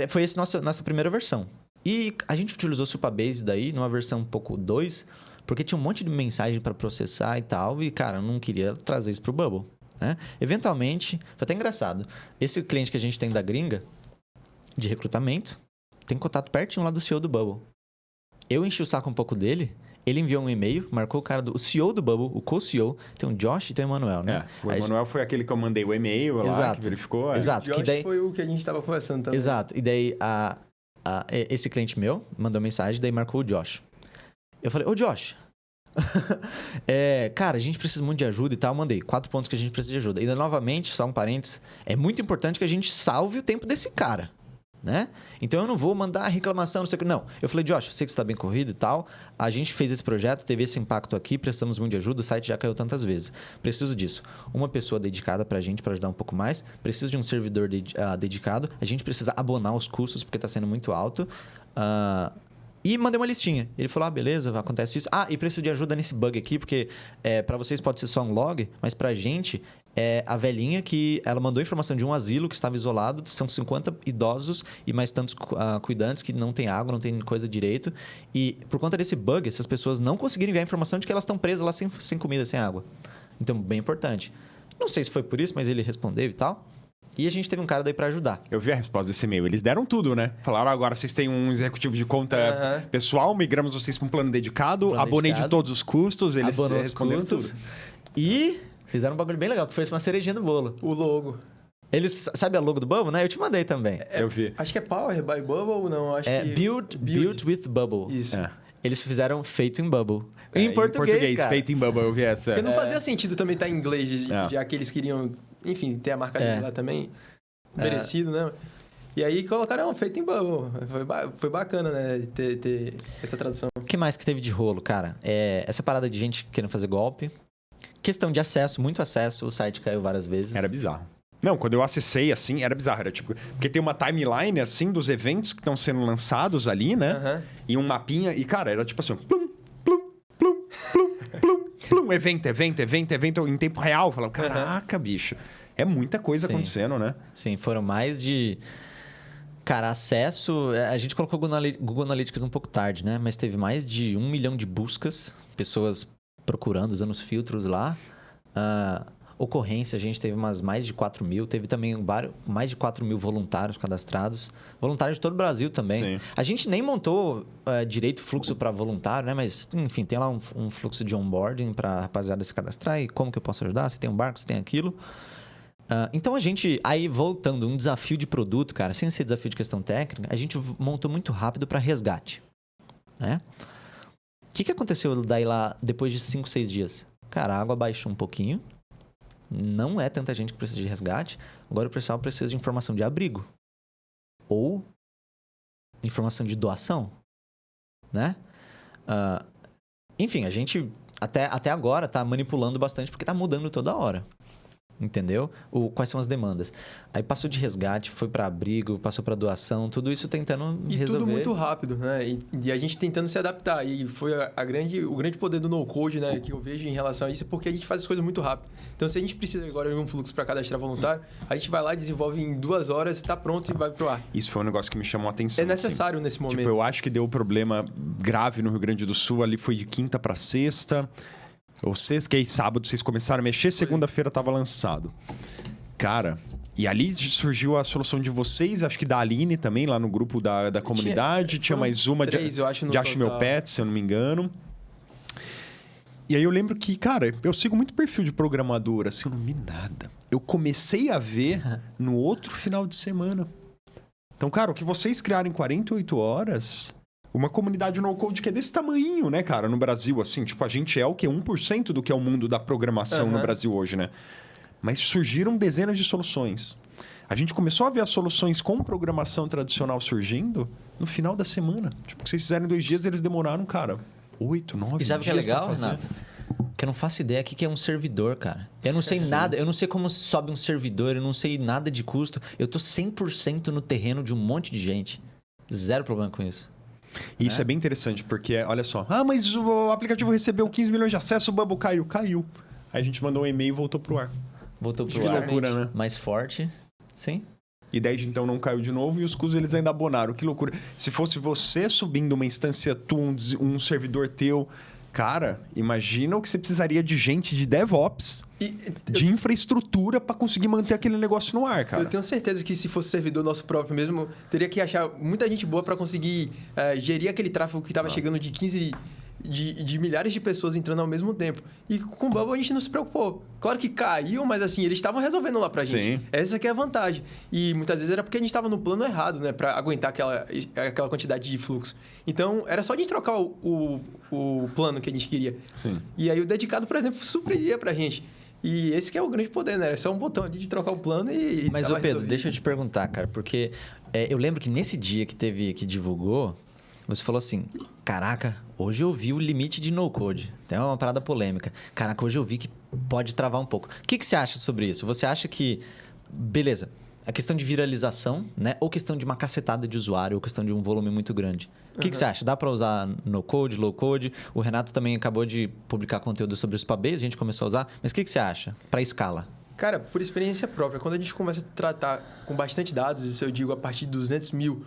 foi essa nossa primeira versão. E a gente utilizou o Supabase daí, numa versão um pouco 2, porque tinha um monte de mensagem para processar e tal, e, cara, eu não queria trazer isso pro Bubble. Né? Eventualmente, foi até engraçado, esse cliente que a gente tem da gringa, de recrutamento, tem contato pertinho lá do CEO do Bubble. Eu enchi o saco um pouco dele, ele enviou um e-mail, marcou o cara o CEO do Bubble, o co-CEO, tem o Josh e tem o Emanuel, né? O Emanuel foi aquele que eu mandei o e-mail lá, que verificou. Exato. Josh que daí... foi o que a gente estava conversando também. Exato. E daí, esse cliente meu mandou mensagem, daí marcou o Josh. Eu falei, ô Josh, cara, a gente precisa muito de ajuda e tal. Eu mandei 4 pontos que a gente precisa de ajuda. E novamente, só um parênteses, é muito importante que a gente salve o tempo desse cara. Né? Então eu não vou mandar reclamação, não sei o que. Não. Eu falei, Josh, eu sei que você está bem corrido e tal. A gente fez esse projeto, teve esse impacto aqui, precisamos muito de ajuda. O site já caiu tantas vezes. Preciso disso. Uma pessoa dedicada para a gente, para ajudar um pouco mais. Preciso de um servidor dedicado. A gente precisa abonar os custos, porque está sendo muito alto. E mandei uma listinha. Ele falou, beleza, acontece isso. E preciso de ajuda nesse bug aqui, porque para vocês pode ser só um log, mas pra gente é a velhinha que ela mandou informação de um asilo que estava isolado, são 50 idosos e mais tantos cuidantes que não tem água, não tem coisa direito. E por conta desse bug, essas pessoas não conseguiram enviar a informação de que elas estão presas lá sem comida, sem água. Então, bem importante. Não sei se foi por isso, mas ele respondeu e tal. E a gente teve um cara daí pra ajudar. Eu vi a resposta desse e-mail. Eles deram tudo, né? Falaram, agora vocês têm um executivo de conta pessoal, migramos vocês para um plano dedicado, abonei de todos os custos, eles responderam tudo. E fizeram um bagulho bem legal, que foi uma cerejinha do bolo. O logo. Eles, sabe a logo do Bubble, né? Eu te mandei também. Eu vi. Acho que é Power by Bubble ou não? Acho que... Build with Bubble. Isso. Eles fizeram feito em Bubble. Em português, cara. Feito em Bubble, eu vi essa. Porque não fazia sentido também estar em inglês, já que eles queriam, enfim, ter a marca dele lá também. Merecido, né? E aí colocaram feito em Bubble. Foi bacana, né? Ter essa tradução. O que mais que teve de rolo, cara? Essa parada de gente querendo fazer golpe. Questão de acesso, muito acesso. O site caiu várias vezes. Era bizarro. Não, quando eu acessei, assim, era bizarro. Era tipo... Porque tem uma timeline, assim, dos eventos que estão sendo lançados ali, né? E um mapinha. E, cara, era tipo assim... Plum, plum, plum, plum, plum, plum. Evento em tempo real. Eu falava, caraca, bicho. É muita coisa acontecendo, né? Sim, foram mais de... Cara, acesso... A gente colocou o Google Analytics um pouco tarde, né? Mas teve mais de 1 milhão de buscas. Pessoas procurando, usando os filtros lá. Ocorrência, a gente teve mais de 4 mil. Teve também mais de 4 mil voluntários cadastrados. Voluntários de todo o Brasil também. Sim. A gente nem montou direito fluxo para voluntário, né? Mas, enfim, tem lá um fluxo de onboarding para a rapaziada se cadastrar. E como que eu posso ajudar? Você tem um barco, você tem aquilo. Então a gente, aí voltando, um desafio de produto, cara, sem ser desafio de questão técnica, a gente montou muito rápido para resgate, né? O que aconteceu daí lá depois de 5, 6 dias? Cara, a água baixou um pouquinho, não é tanta gente que precisa de resgate, agora o pessoal precisa de informação de abrigo ou informação de doação, né? Enfim, a gente até agora tá manipulando bastante porque tá mudando toda hora. Entendeu? Quais são as demandas. Aí passou de resgate, foi para abrigo, passou para doação, tudo isso tentando resolver. E tudo muito rápido, né? E a gente tentando se adaptar. E foi o grande poder do no-code, né? Que eu vejo em relação a isso, porque a gente faz as coisas muito rápido. Então, se a gente precisa agora de um fluxo para cadastrar voluntário, a gente vai lá, desenvolve em 2 horas, está pronto e vai pro ar. Isso foi um negócio que me chamou a atenção. É necessário assim. Nesse momento. Tipo, eu acho que deu problema grave no Rio Grande do Sul. Ali foi de quinta para sexta. Ou sexta, que aí sábado vocês começaram a mexer, segunda-feira estava lançado. Cara, e ali surgiu a solução de vocês, acho que da Aline também, lá no grupo da comunidade. Tinha mais uma 3, eu acho, de Acho Meu Pet, se eu não me engano. E aí eu lembro que, cara, eu sigo muito perfil de programador, assim, eu não vi nada. Eu comecei a ver no outro final de semana. Então, cara, o que vocês criaram em 48 horas... Uma comunidade no-code que é desse tamanho, né, cara, no Brasil, assim. Tipo, a gente é o quê? 1% do que é o mundo da programação no Brasil hoje, né? Mas surgiram dezenas de soluções. A gente começou a ver as soluções com programação tradicional surgindo no final da semana. Tipo, o que vocês fizeram em 2 dias, eles demoraram, cara, 8, 9 dias. E sabe o que é legal, Renato? Que eu não faço ideia o que é um servidor, cara. Eu não sei nada, eu não sei como sobe um servidor, eu não sei nada de custo. Eu tô 100% no terreno de um monte de gente. Zero problema com isso. E isso é bem interessante, porque, olha só... Ah, mas o aplicativo recebeu 15 milhões de acessos, o Bubble caiu. Caiu. Aí a gente mandou um e-mail e voltou pro ar. Voltou pro Que ar. loucura, né? Mais forte. Sim. E desde então não caiu de novo e os custos eles ainda abonaram. Que loucura. Se fosse você subindo uma instância tua, um servidor teu... Cara, imagina o que você precisaria de gente de DevOps, de infraestrutura para conseguir manter aquele negócio no ar, cara. Eu tenho certeza que se fosse servidor nosso próprio mesmo, teria que achar muita gente boa para conseguir gerir aquele tráfego que estava chegando de 15... De milhares de pessoas entrando ao mesmo tempo. E com o Bubble a gente não se preocupou. Claro que caiu, mas assim, eles estavam resolvendo lá pra gente. Sim. Essa que é a vantagem. E muitas vezes era porque a gente estava no plano errado, né? Pra aguentar aquela quantidade de fluxo. Então, era só a gente trocar o plano que a gente queria. Sim. E aí o dedicado, por exemplo, supriria pra gente. E esse que é o grande poder, né? É só um botão ali de trocar o plano e... Mas, ô Pedro, resolvido. deixa eu te perguntar, cara. Porque eu lembro que nesse dia que divulgou... Você falou assim, caraca, hoje eu vi o limite de no-code. Tem uma parada polêmica. Caraca, hoje eu vi que pode travar um pouco. O que você acha sobre isso? Você acha que, beleza, a questão de viralização, né? Ou questão de uma cacetada de usuário, ou questão de um volume muito grande. O que você acha? Dá para usar no-code, low-code? O Renato também acabou de publicar conteúdo sobre o Supabase, a gente começou a usar. Mas o que você acha para escala? Cara, por experiência própria, quando a gente começa a tratar com bastante dados, isso eu digo a partir de 200 mil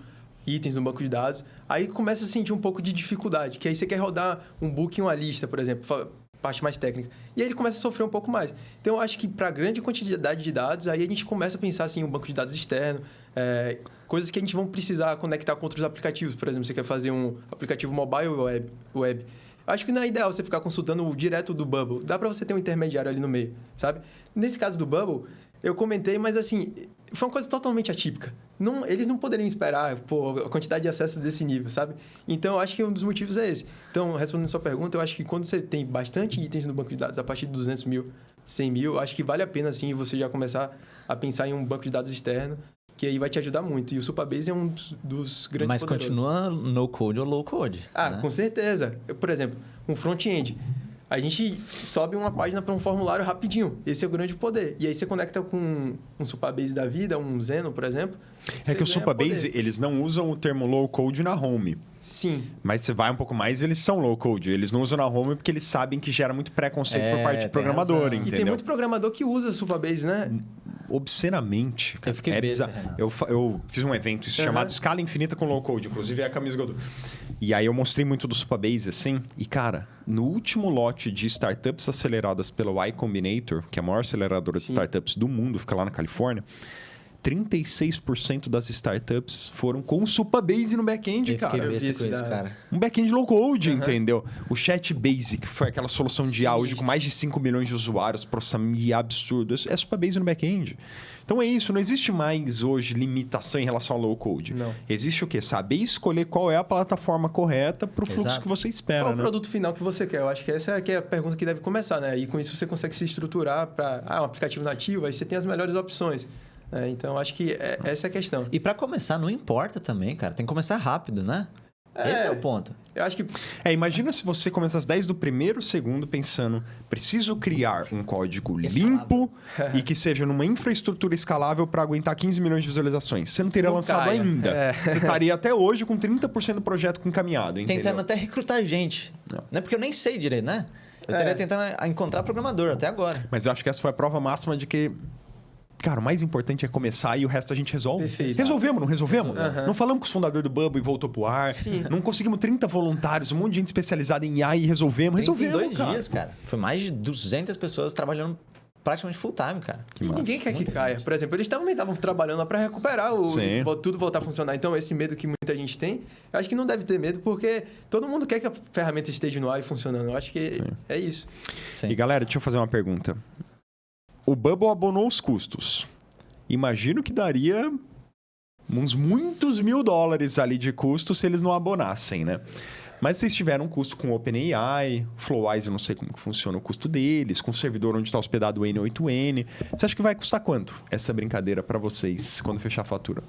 itens no banco de dados, aí começa a sentir um pouco de dificuldade, que aí você quer rodar um book em uma lista, por exemplo, parte mais técnica. E aí ele começa a sofrer um pouco mais. Então, eu acho que para grande quantidade de dados, aí a gente começa a pensar assim, um banco de dados externo, coisas que a gente vai precisar conectar com outros aplicativos. Por exemplo, você quer fazer um aplicativo mobile web. Acho que não é ideal você ficar consultando direto do Bubble. Dá para você ter um intermediário ali no meio, sabe? Nesse caso do Bubble, eu comentei, mas assim, foi uma coisa totalmente atípica. Eles não poderiam esperar a quantidade de acessos desse nível, sabe? Então, eu acho que um dos motivos é esse. Então, respondendo a sua pergunta, eu acho que quando você tem bastante itens no banco de dados, a partir de 200 mil, 100 mil, acho que vale a pena, assim, você já começar a pensar em um banco de dados externo, que aí vai te ajudar muito. E o Supabase é um dos grandes Mas poderosos. continua no-code ou low-code. Né? Com certeza. Por exemplo, um front-end. A gente sobe uma página para um formulário rapidinho. Esse é o grande poder. E aí você conecta com um Supabase da vida, um Zeno, por exemplo. É que o Supabase, eles não usam o termo low-code na home. Sim. Mas você vai um pouco mais, eles são low-code. Eles não usam na home porque eles sabem que gera muito preconceito por parte de programador, entendeu? E tem muito programador que usa Supabase, né? Obscenamente. Eu fiquei besta, eu fiz um evento chamado Escala Infinita com Low-Code. Inclusive, é a camisa que eu dou. E aí eu mostrei muito do Supabase, assim. E, cara, no último lote de startups aceleradas pela Y Combinator, que é a maior aceleradora de startups do mundo, fica lá na Califórnia, 36% das startups foram com o Supabase no back-end, cara. Eu fiquei besta com isso, cara. Um back-end low-code, entendeu? O ChatBase, que foi aquela solução de áudio com mais de 5 milhões de usuários, processamento absurdo, é Supabase no back-end. Então é isso, não existe mais hoje limitação em relação ao low-code. Não. Existe o quê? Saber escolher qual é a plataforma correta para o fluxo que você espera, Qual é o né? produto final que você quer? Eu acho que essa é a pergunta que deve começar, né? E com isso você consegue se estruturar para um aplicativo nativo, aí você tem as melhores opções. Então, acho que essa é a questão. E para começar, não importa também, cara. Tem que começar rápido, né? Esse é o ponto. Eu acho que... Imagina se você começa às 10 do primeiro segundo pensando, preciso criar um código limpo e que seja numa infraestrutura escalável para aguentar 15 milhões de visualizações. Você não teria lançado ainda. Você estaria até hoje com 30% do projeto encaminhado, entendeu? Tentando até recrutar gente. Não é porque eu nem sei direito, né? Eu estaria tentando encontrar programador até agora. Mas eu acho que essa foi a prova máxima de que... Cara, o mais importante é começar e o resto a gente resolve. Perfeito. Resolvemos, não resolvemos? Não falamos com os fundadores do Bubble e voltou pro ar. Sim. Não conseguimos 30 voluntários, um monte de gente especializada em AI e resolvemos. Em Resolvemos, 2 dias, cara. Foi mais de 200 pessoas trabalhando praticamente full time, cara. E ninguém quer que caia. Por exemplo, eles também estavam trabalhando lá para recuperar tudo voltar a funcionar. Então, esse medo que muita gente tem, eu acho que não deve ter medo, porque todo mundo quer que a ferramenta esteja no ar e funcionando. Eu acho que é isso. Sim. E galera, deixa eu fazer uma pergunta. O Bubble abonou os custos. Imagino que daria uns muitos $1.000 ali de custo se eles não abonassem, né? Mas vocês tiveram um custo com o OpenAI, Flowise, eu não sei como que funciona o custo deles, com o servidor onde está hospedado o N8N. Você acha que vai custar quanto essa brincadeira para vocês quando fechar a fatura?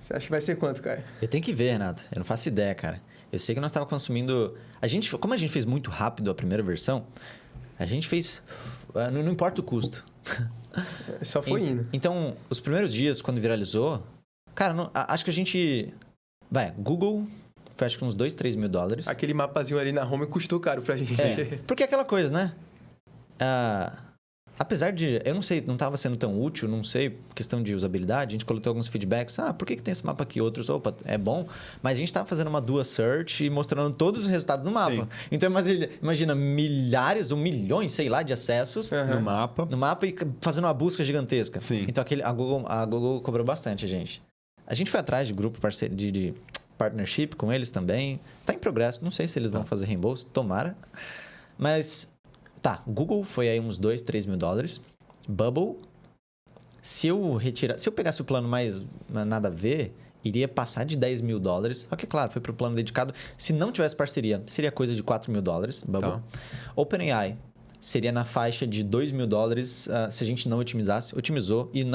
Você acha que vai ser quanto, cara? Eu tenho que ver, Renato. Eu não faço ideia, cara. Eu sei que nós estávamos consumindo... Como a gente fez muito rápido a primeira versão, a gente fez... Não importa o custo. Só foi indo. Então, os primeiros dias, quando viralizou... Cara, acho que a gente... Google... Foi acho que uns $2, $3 mil. Aquele mapazinho ali na home custou caro pra gente. Porque é aquela coisa, né? Apesar de... Eu não sei, não estava sendo tão útil, não sei, questão de usabilidade. A gente coletou alguns feedbacks. Por que tem esse mapa aqui? Outros, é bom. Mas a gente estava fazendo uma dual search e mostrando todos os resultados do mapa. Sim. Então, imagina milhares ou milhões, sei lá, de acessos no mapa. No mapa e fazendo uma busca gigantesca. Sim. Então, a Google cobrou bastante a gente. A gente foi atrás de grupo de partnership com eles também. Tá em progresso. Não sei se eles vão fazer reembolso. Tomara. Mas, Google foi aí uns $2, $3 mil. Bubble, se eu pegasse o plano mais nada a ver, iria passar de $10 mil. Só que, claro, foi pro plano dedicado. Se não tivesse parceria, seria coisa de $4 mil, Bubble. OpenAI seria na faixa de $2 mil se a gente não otimizasse. Otimizou. E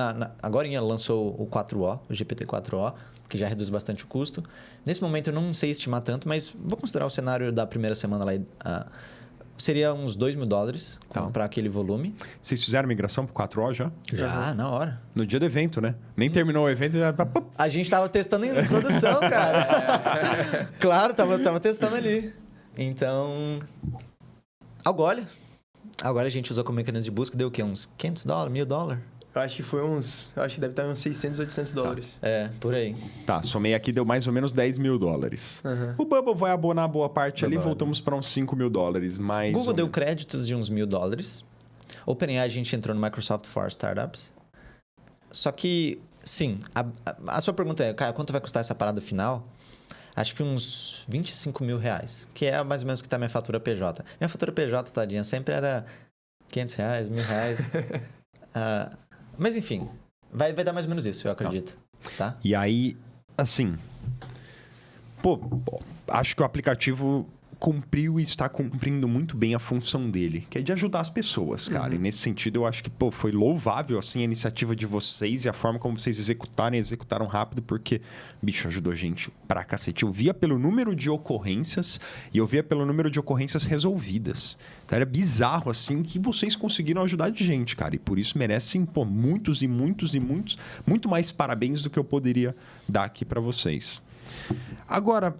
agora lançou o 4O, o GPT-4O, que já reduz bastante o custo. Nesse momento eu não sei estimar tanto, mas vou considerar o cenário da primeira semana lá. Seria uns $2 mil para aquele volume. Vocês fizeram migração pro 4O já? Já, na hora. No dia do evento, né? Nem terminou o evento e já... A gente tava testando em produção, cara. Claro, tava testando ali. Então... Agora a gente usou como mecanismo de busca, deu o quê? Uns $500, $1.000? Eu acho que foi acho que deve estar uns $600, $800. Por aí. Somei aqui, deu mais ou menos $10 mil. O Bubble vai abonar boa parte ali, voltamos para uns $5 mil. Google deu créditos de uns $1.000. OpenAI a gente entrou no Microsoft for Startups. Só que, sim, a sua pergunta é, cara, quanto vai custar essa parada final? Acho que uns R$25 mil, que é mais ou menos o que tá minha fatura PJ. Minha fatura PJ, tadinha, sempre era R$500, R$1.000. Mas enfim, vai dar mais ou menos isso, eu acredito. Tá? E aí, assim... acho que o aplicativo cumpriu e está cumprindo muito bem a função dele, que é de ajudar as pessoas, cara. E nesse sentido, eu acho que foi louvável, assim, a iniciativa de vocês e a forma como vocês executaram rápido, porque, bicho, ajudou a gente pra cacete. Eu via pelo número de ocorrências e eu via pelo número de ocorrências resolvidas. Então, era bizarro, assim, que vocês conseguiram ajudar de gente, cara. E por isso merecem, muitos e muitos e muitos, muito mais parabéns do que eu poderia dar aqui pra vocês. Agora...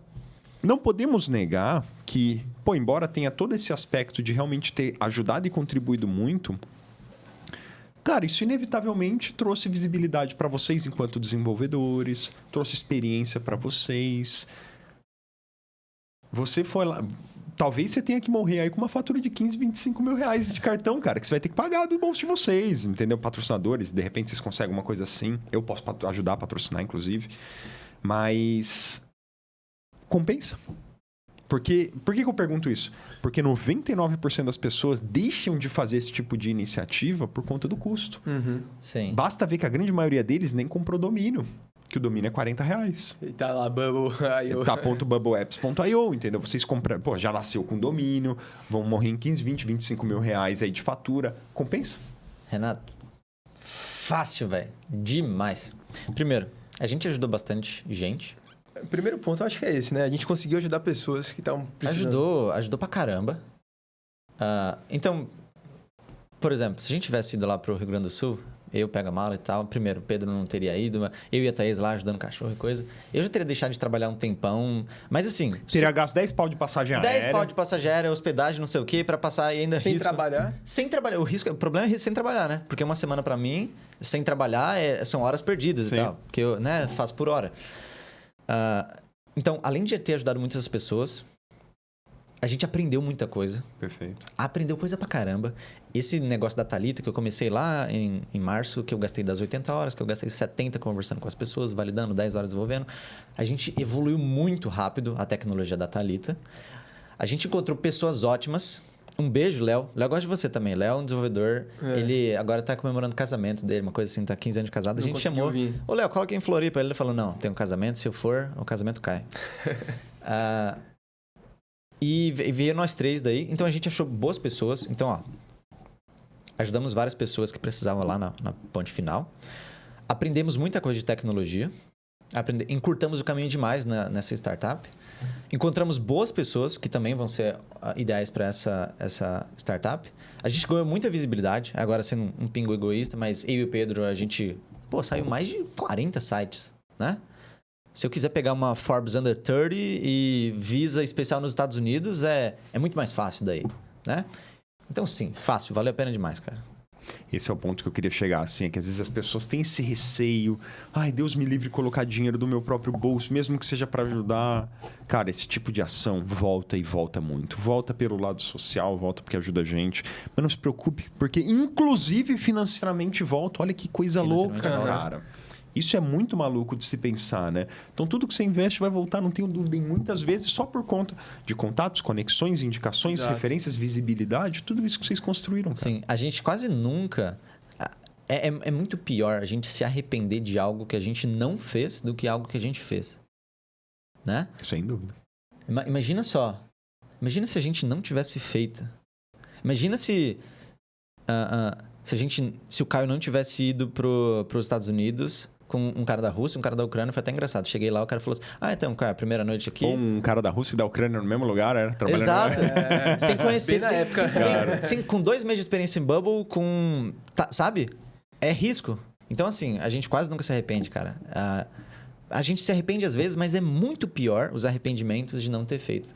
Não podemos negar que, embora tenha todo esse aspecto de realmente ter ajudado e contribuído muito, cara, isso inevitavelmente trouxe visibilidade para vocês enquanto desenvolvedores, trouxe experiência para vocês. Você foi lá... Talvez você tenha que morrer aí com uma fatura de 15, 25 mil reais de cartão, cara, que você vai ter que pagar do bolso de vocês, entendeu? Patrocinadores, de repente vocês conseguem uma coisa assim. Eu posso ajudar a patrocinar, inclusive. Mas... compensa. Por que eu pergunto isso? Porque 99% das pessoas deixam de fazer esse tipo de iniciativa por conta do custo. Sim. Basta ver que a grande maioria deles nem comprou domínio. Que o domínio é R$40. E tá lá, Bubble.io. Tá .bubbleapps.io, entendeu? Vocês compram... já nasceu com domínio, vão morrer em 15, 20, 25 mil reais aí de fatura. Compensa? Renato, fácil, velho. Demais. Primeiro, a gente ajudou bastante gente. O primeiro ponto eu acho que é esse, né? A gente conseguiu ajudar pessoas que estavam precisando. Ajudou pra caramba. Então, por exemplo, se a gente tivesse ido lá pro Rio Grande do Sul, eu pego a mala e tal, primeiro, o Pedro não teria ido, eu e a Thaís lá ajudando cachorro e coisa. Eu já teria deixado de trabalhar um tempão, mas assim... Teria gasto 10 pau de passagem aérea. 10 pau de passagem aérea, hospedagem, não sei o quê, pra passar e ainda sem risco. Trabalhar? Sem trabalhar. O problema é sem trabalhar, né? Porque uma semana pra mim, sem trabalhar, são horas perdidas. Sim. E tal. Porque eu faço por hora. Então, além de ter ajudado muitas pessoas, A gente aprendeu muita coisa. Perfeito. Aprendeu coisa pra caramba. Esse negócio da Thalita, que eu comecei lá em março, que eu gastei das 80 horas, que eu gastei 70 conversando com as pessoas, validando, 10 horas desenvolvendo. A gente evoluiu muito rápido a tecnologia da Thalita. A gente encontrou pessoas ótimas. Um beijo, Léo. Léo gosta de você também. Léo é um desenvolvedor. Ele agora tá comemorando o casamento dele, uma coisa assim, tá 15 anos de casado. A gente chamou. Ô, Léo, coloca em Floripa. Ele falou, não, tem um casamento, se eu for, o casamento cai. E veio nós três daí. Então, a gente achou boas pessoas. Então, ó, ajudamos várias pessoas que precisavam lá na ponte final. Aprendemos muita coisa de tecnologia. Encurtamos o caminho demais nessa startup. Encontramos boas pessoas que também vão ser ideais para essa startup. A gente ganhou muita visibilidade, agora sendo um pingo egoísta, mas eu e o Pedro, a gente... saiu mais de 40 sites, né? Se eu quiser pegar uma Forbes Under 30 e Visa especial nos Estados Unidos, é muito mais fácil daí, né? Então, sim, fácil, valeu a pena demais, cara. Esse é o ponto que eu queria chegar, assim, é que às vezes as pessoas têm esse receio. Ai, Deus me livre de colocar dinheiro do meu próprio bolso, mesmo que seja para ajudar. Cara, esse tipo de ação volta e volta muito. Volta pelo lado social, volta porque ajuda a gente. Mas não se preocupe, porque inclusive financeiramente volta. Olha que coisa louca, cara. Isso é muito maluco de se pensar, né? Então, tudo que você investe vai voltar, não tenho dúvida, e muitas vezes só por conta de contatos, conexões, indicações, referências, visibilidade, tudo isso que vocês construíram, cara. Sim, a gente quase nunca... É muito pior a gente se arrepender de algo que a gente não fez do que algo que a gente fez. Né? Sem dúvida. Imagina só. Imagina se a gente não tivesse feito. Imagina se o Caio não tivesse ido para os Estados Unidos com um cara da Rússia, um cara da Ucrânia. Foi até engraçado. Cheguei lá, o cara falou assim, então, Caio, primeira noite aqui... Ou um cara da Rússia e da Ucrânia no mesmo lugar, era trabalhando... Exato. Sem conhecer, bem na época, com 2 meses de experiência em Bubble, sabe? É risco. Então, assim, a gente quase nunca se arrepende, cara. A gente se arrepende às vezes, mas é muito pior os arrependimentos de não ter feito.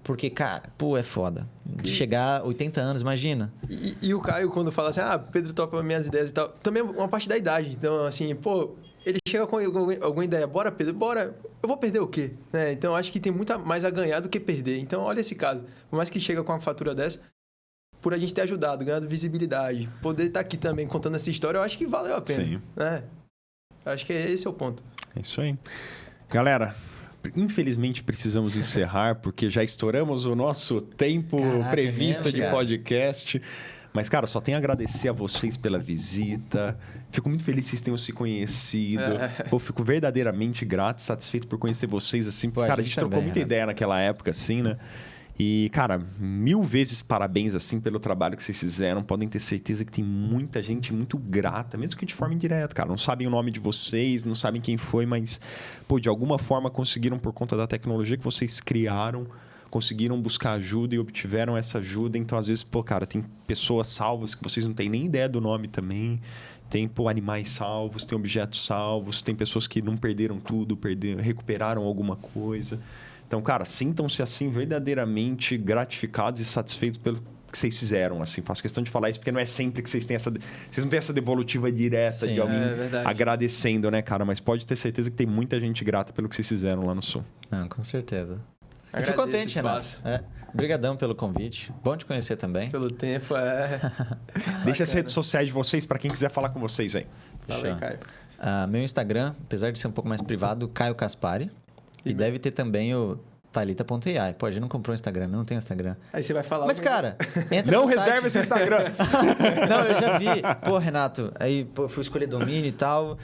Porque, cara, é foda. Chegar 80 anos, imagina. E o Caio, quando fala assim, Pedro topa minhas ideias e tal, também é uma parte da idade. Então, assim, ele chega com alguma ideia, bora, Pedro, bora, eu vou perder o quê? Né? Então, acho que tem muito mais a ganhar do que perder. Então, olha esse caso. Por mais que chega com uma fatura dessa, por a gente ter ajudado, ganhando visibilidade, poder estar aqui também contando essa história, eu acho que valeu a pena. Sim. Né? Acho que esse é o ponto. É isso aí. Galera, infelizmente precisamos encerrar, porque já estouramos o nosso tempo previsto de podcast. Mas, cara, só tenho a agradecer a vocês pela visita. Fico muito feliz que vocês tenham se conhecido. Fico verdadeiramente grato, satisfeito por conhecer vocês, assim. Porque, cara, a gente trocou muita ideia naquela época, assim, né? E, cara, 1000 vezes parabéns, assim, pelo trabalho que vocês fizeram. Podem ter certeza que tem muita gente muito grata, mesmo que de forma indireta, cara. Não sabem o nome de vocês, não sabem quem foi, mas, de alguma forma conseguiram, por conta da tecnologia que vocês criaram, conseguiram buscar ajuda e obtiveram essa ajuda. Então, às vezes, cara, tem pessoas salvas que vocês não têm nem ideia do nome também. Tem, animais salvos, tem objetos salvos, tem pessoas que não perderam tudo, recuperaram alguma coisa. Então, cara, sintam-se, assim, verdadeiramente gratificados e satisfeitos pelo que vocês fizeram, assim. Faço questão de falar isso, porque não é sempre que vocês têm vocês não têm essa devolutiva direta de alguém agradecendo, né, cara? Mas pode ter certeza que tem muita gente grata pelo que vocês fizeram lá no Sul. Não, com certeza. Eu fico contente, Renato. Obrigadão pelo convite. Bom te conhecer também. Pelo tempo, Deixa as redes sociais de vocês para quem quiser falar com vocês aí. Fala aí, Caio. Meu Instagram, apesar de ser um pouco mais privado, Caio Caspari. E deve ter também o Thalita.ai. Pô, a gente não comprou o Instagram, não tem Instagram. Aí você vai falar... Mas, cara, entra não no reserva site. esse Instagram. Não, eu já vi. Renato, aí fui escolher domínio e tal.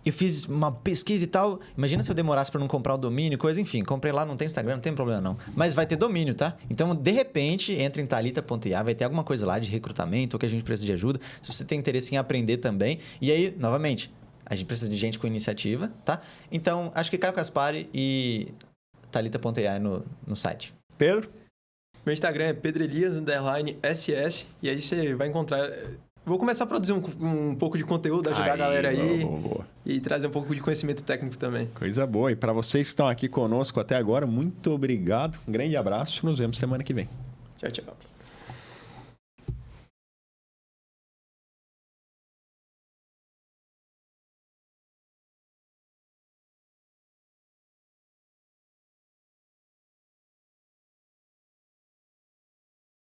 Eu fiz uma pesquisa e tal. Imagina se eu demorasse para não comprar o domínio, coisa, enfim. Comprei lá, não tem Instagram, não tem problema não. Mas vai ter domínio, tá? Então, de repente, entra em Thalita.ai, vai ter alguma coisa lá de recrutamento ou que a gente precisa de ajuda. Se você tem interesse em aprender também. E aí, novamente... A gente precisa de gente com iniciativa, tá? Então, acho que Caio Caspari e Thalita.ai no site. Pedro? Meu Instagram é pedroelias_ss. E aí você vai encontrar... Vou começar a produzir um pouco de conteúdo, ajudar a galera aí. Boa. E trazer um pouco de conhecimento técnico também. Coisa boa. E para vocês que estão aqui conosco até agora, muito obrigado. Um grande abraço. Nos vemos semana que vem. Tchau, tchau.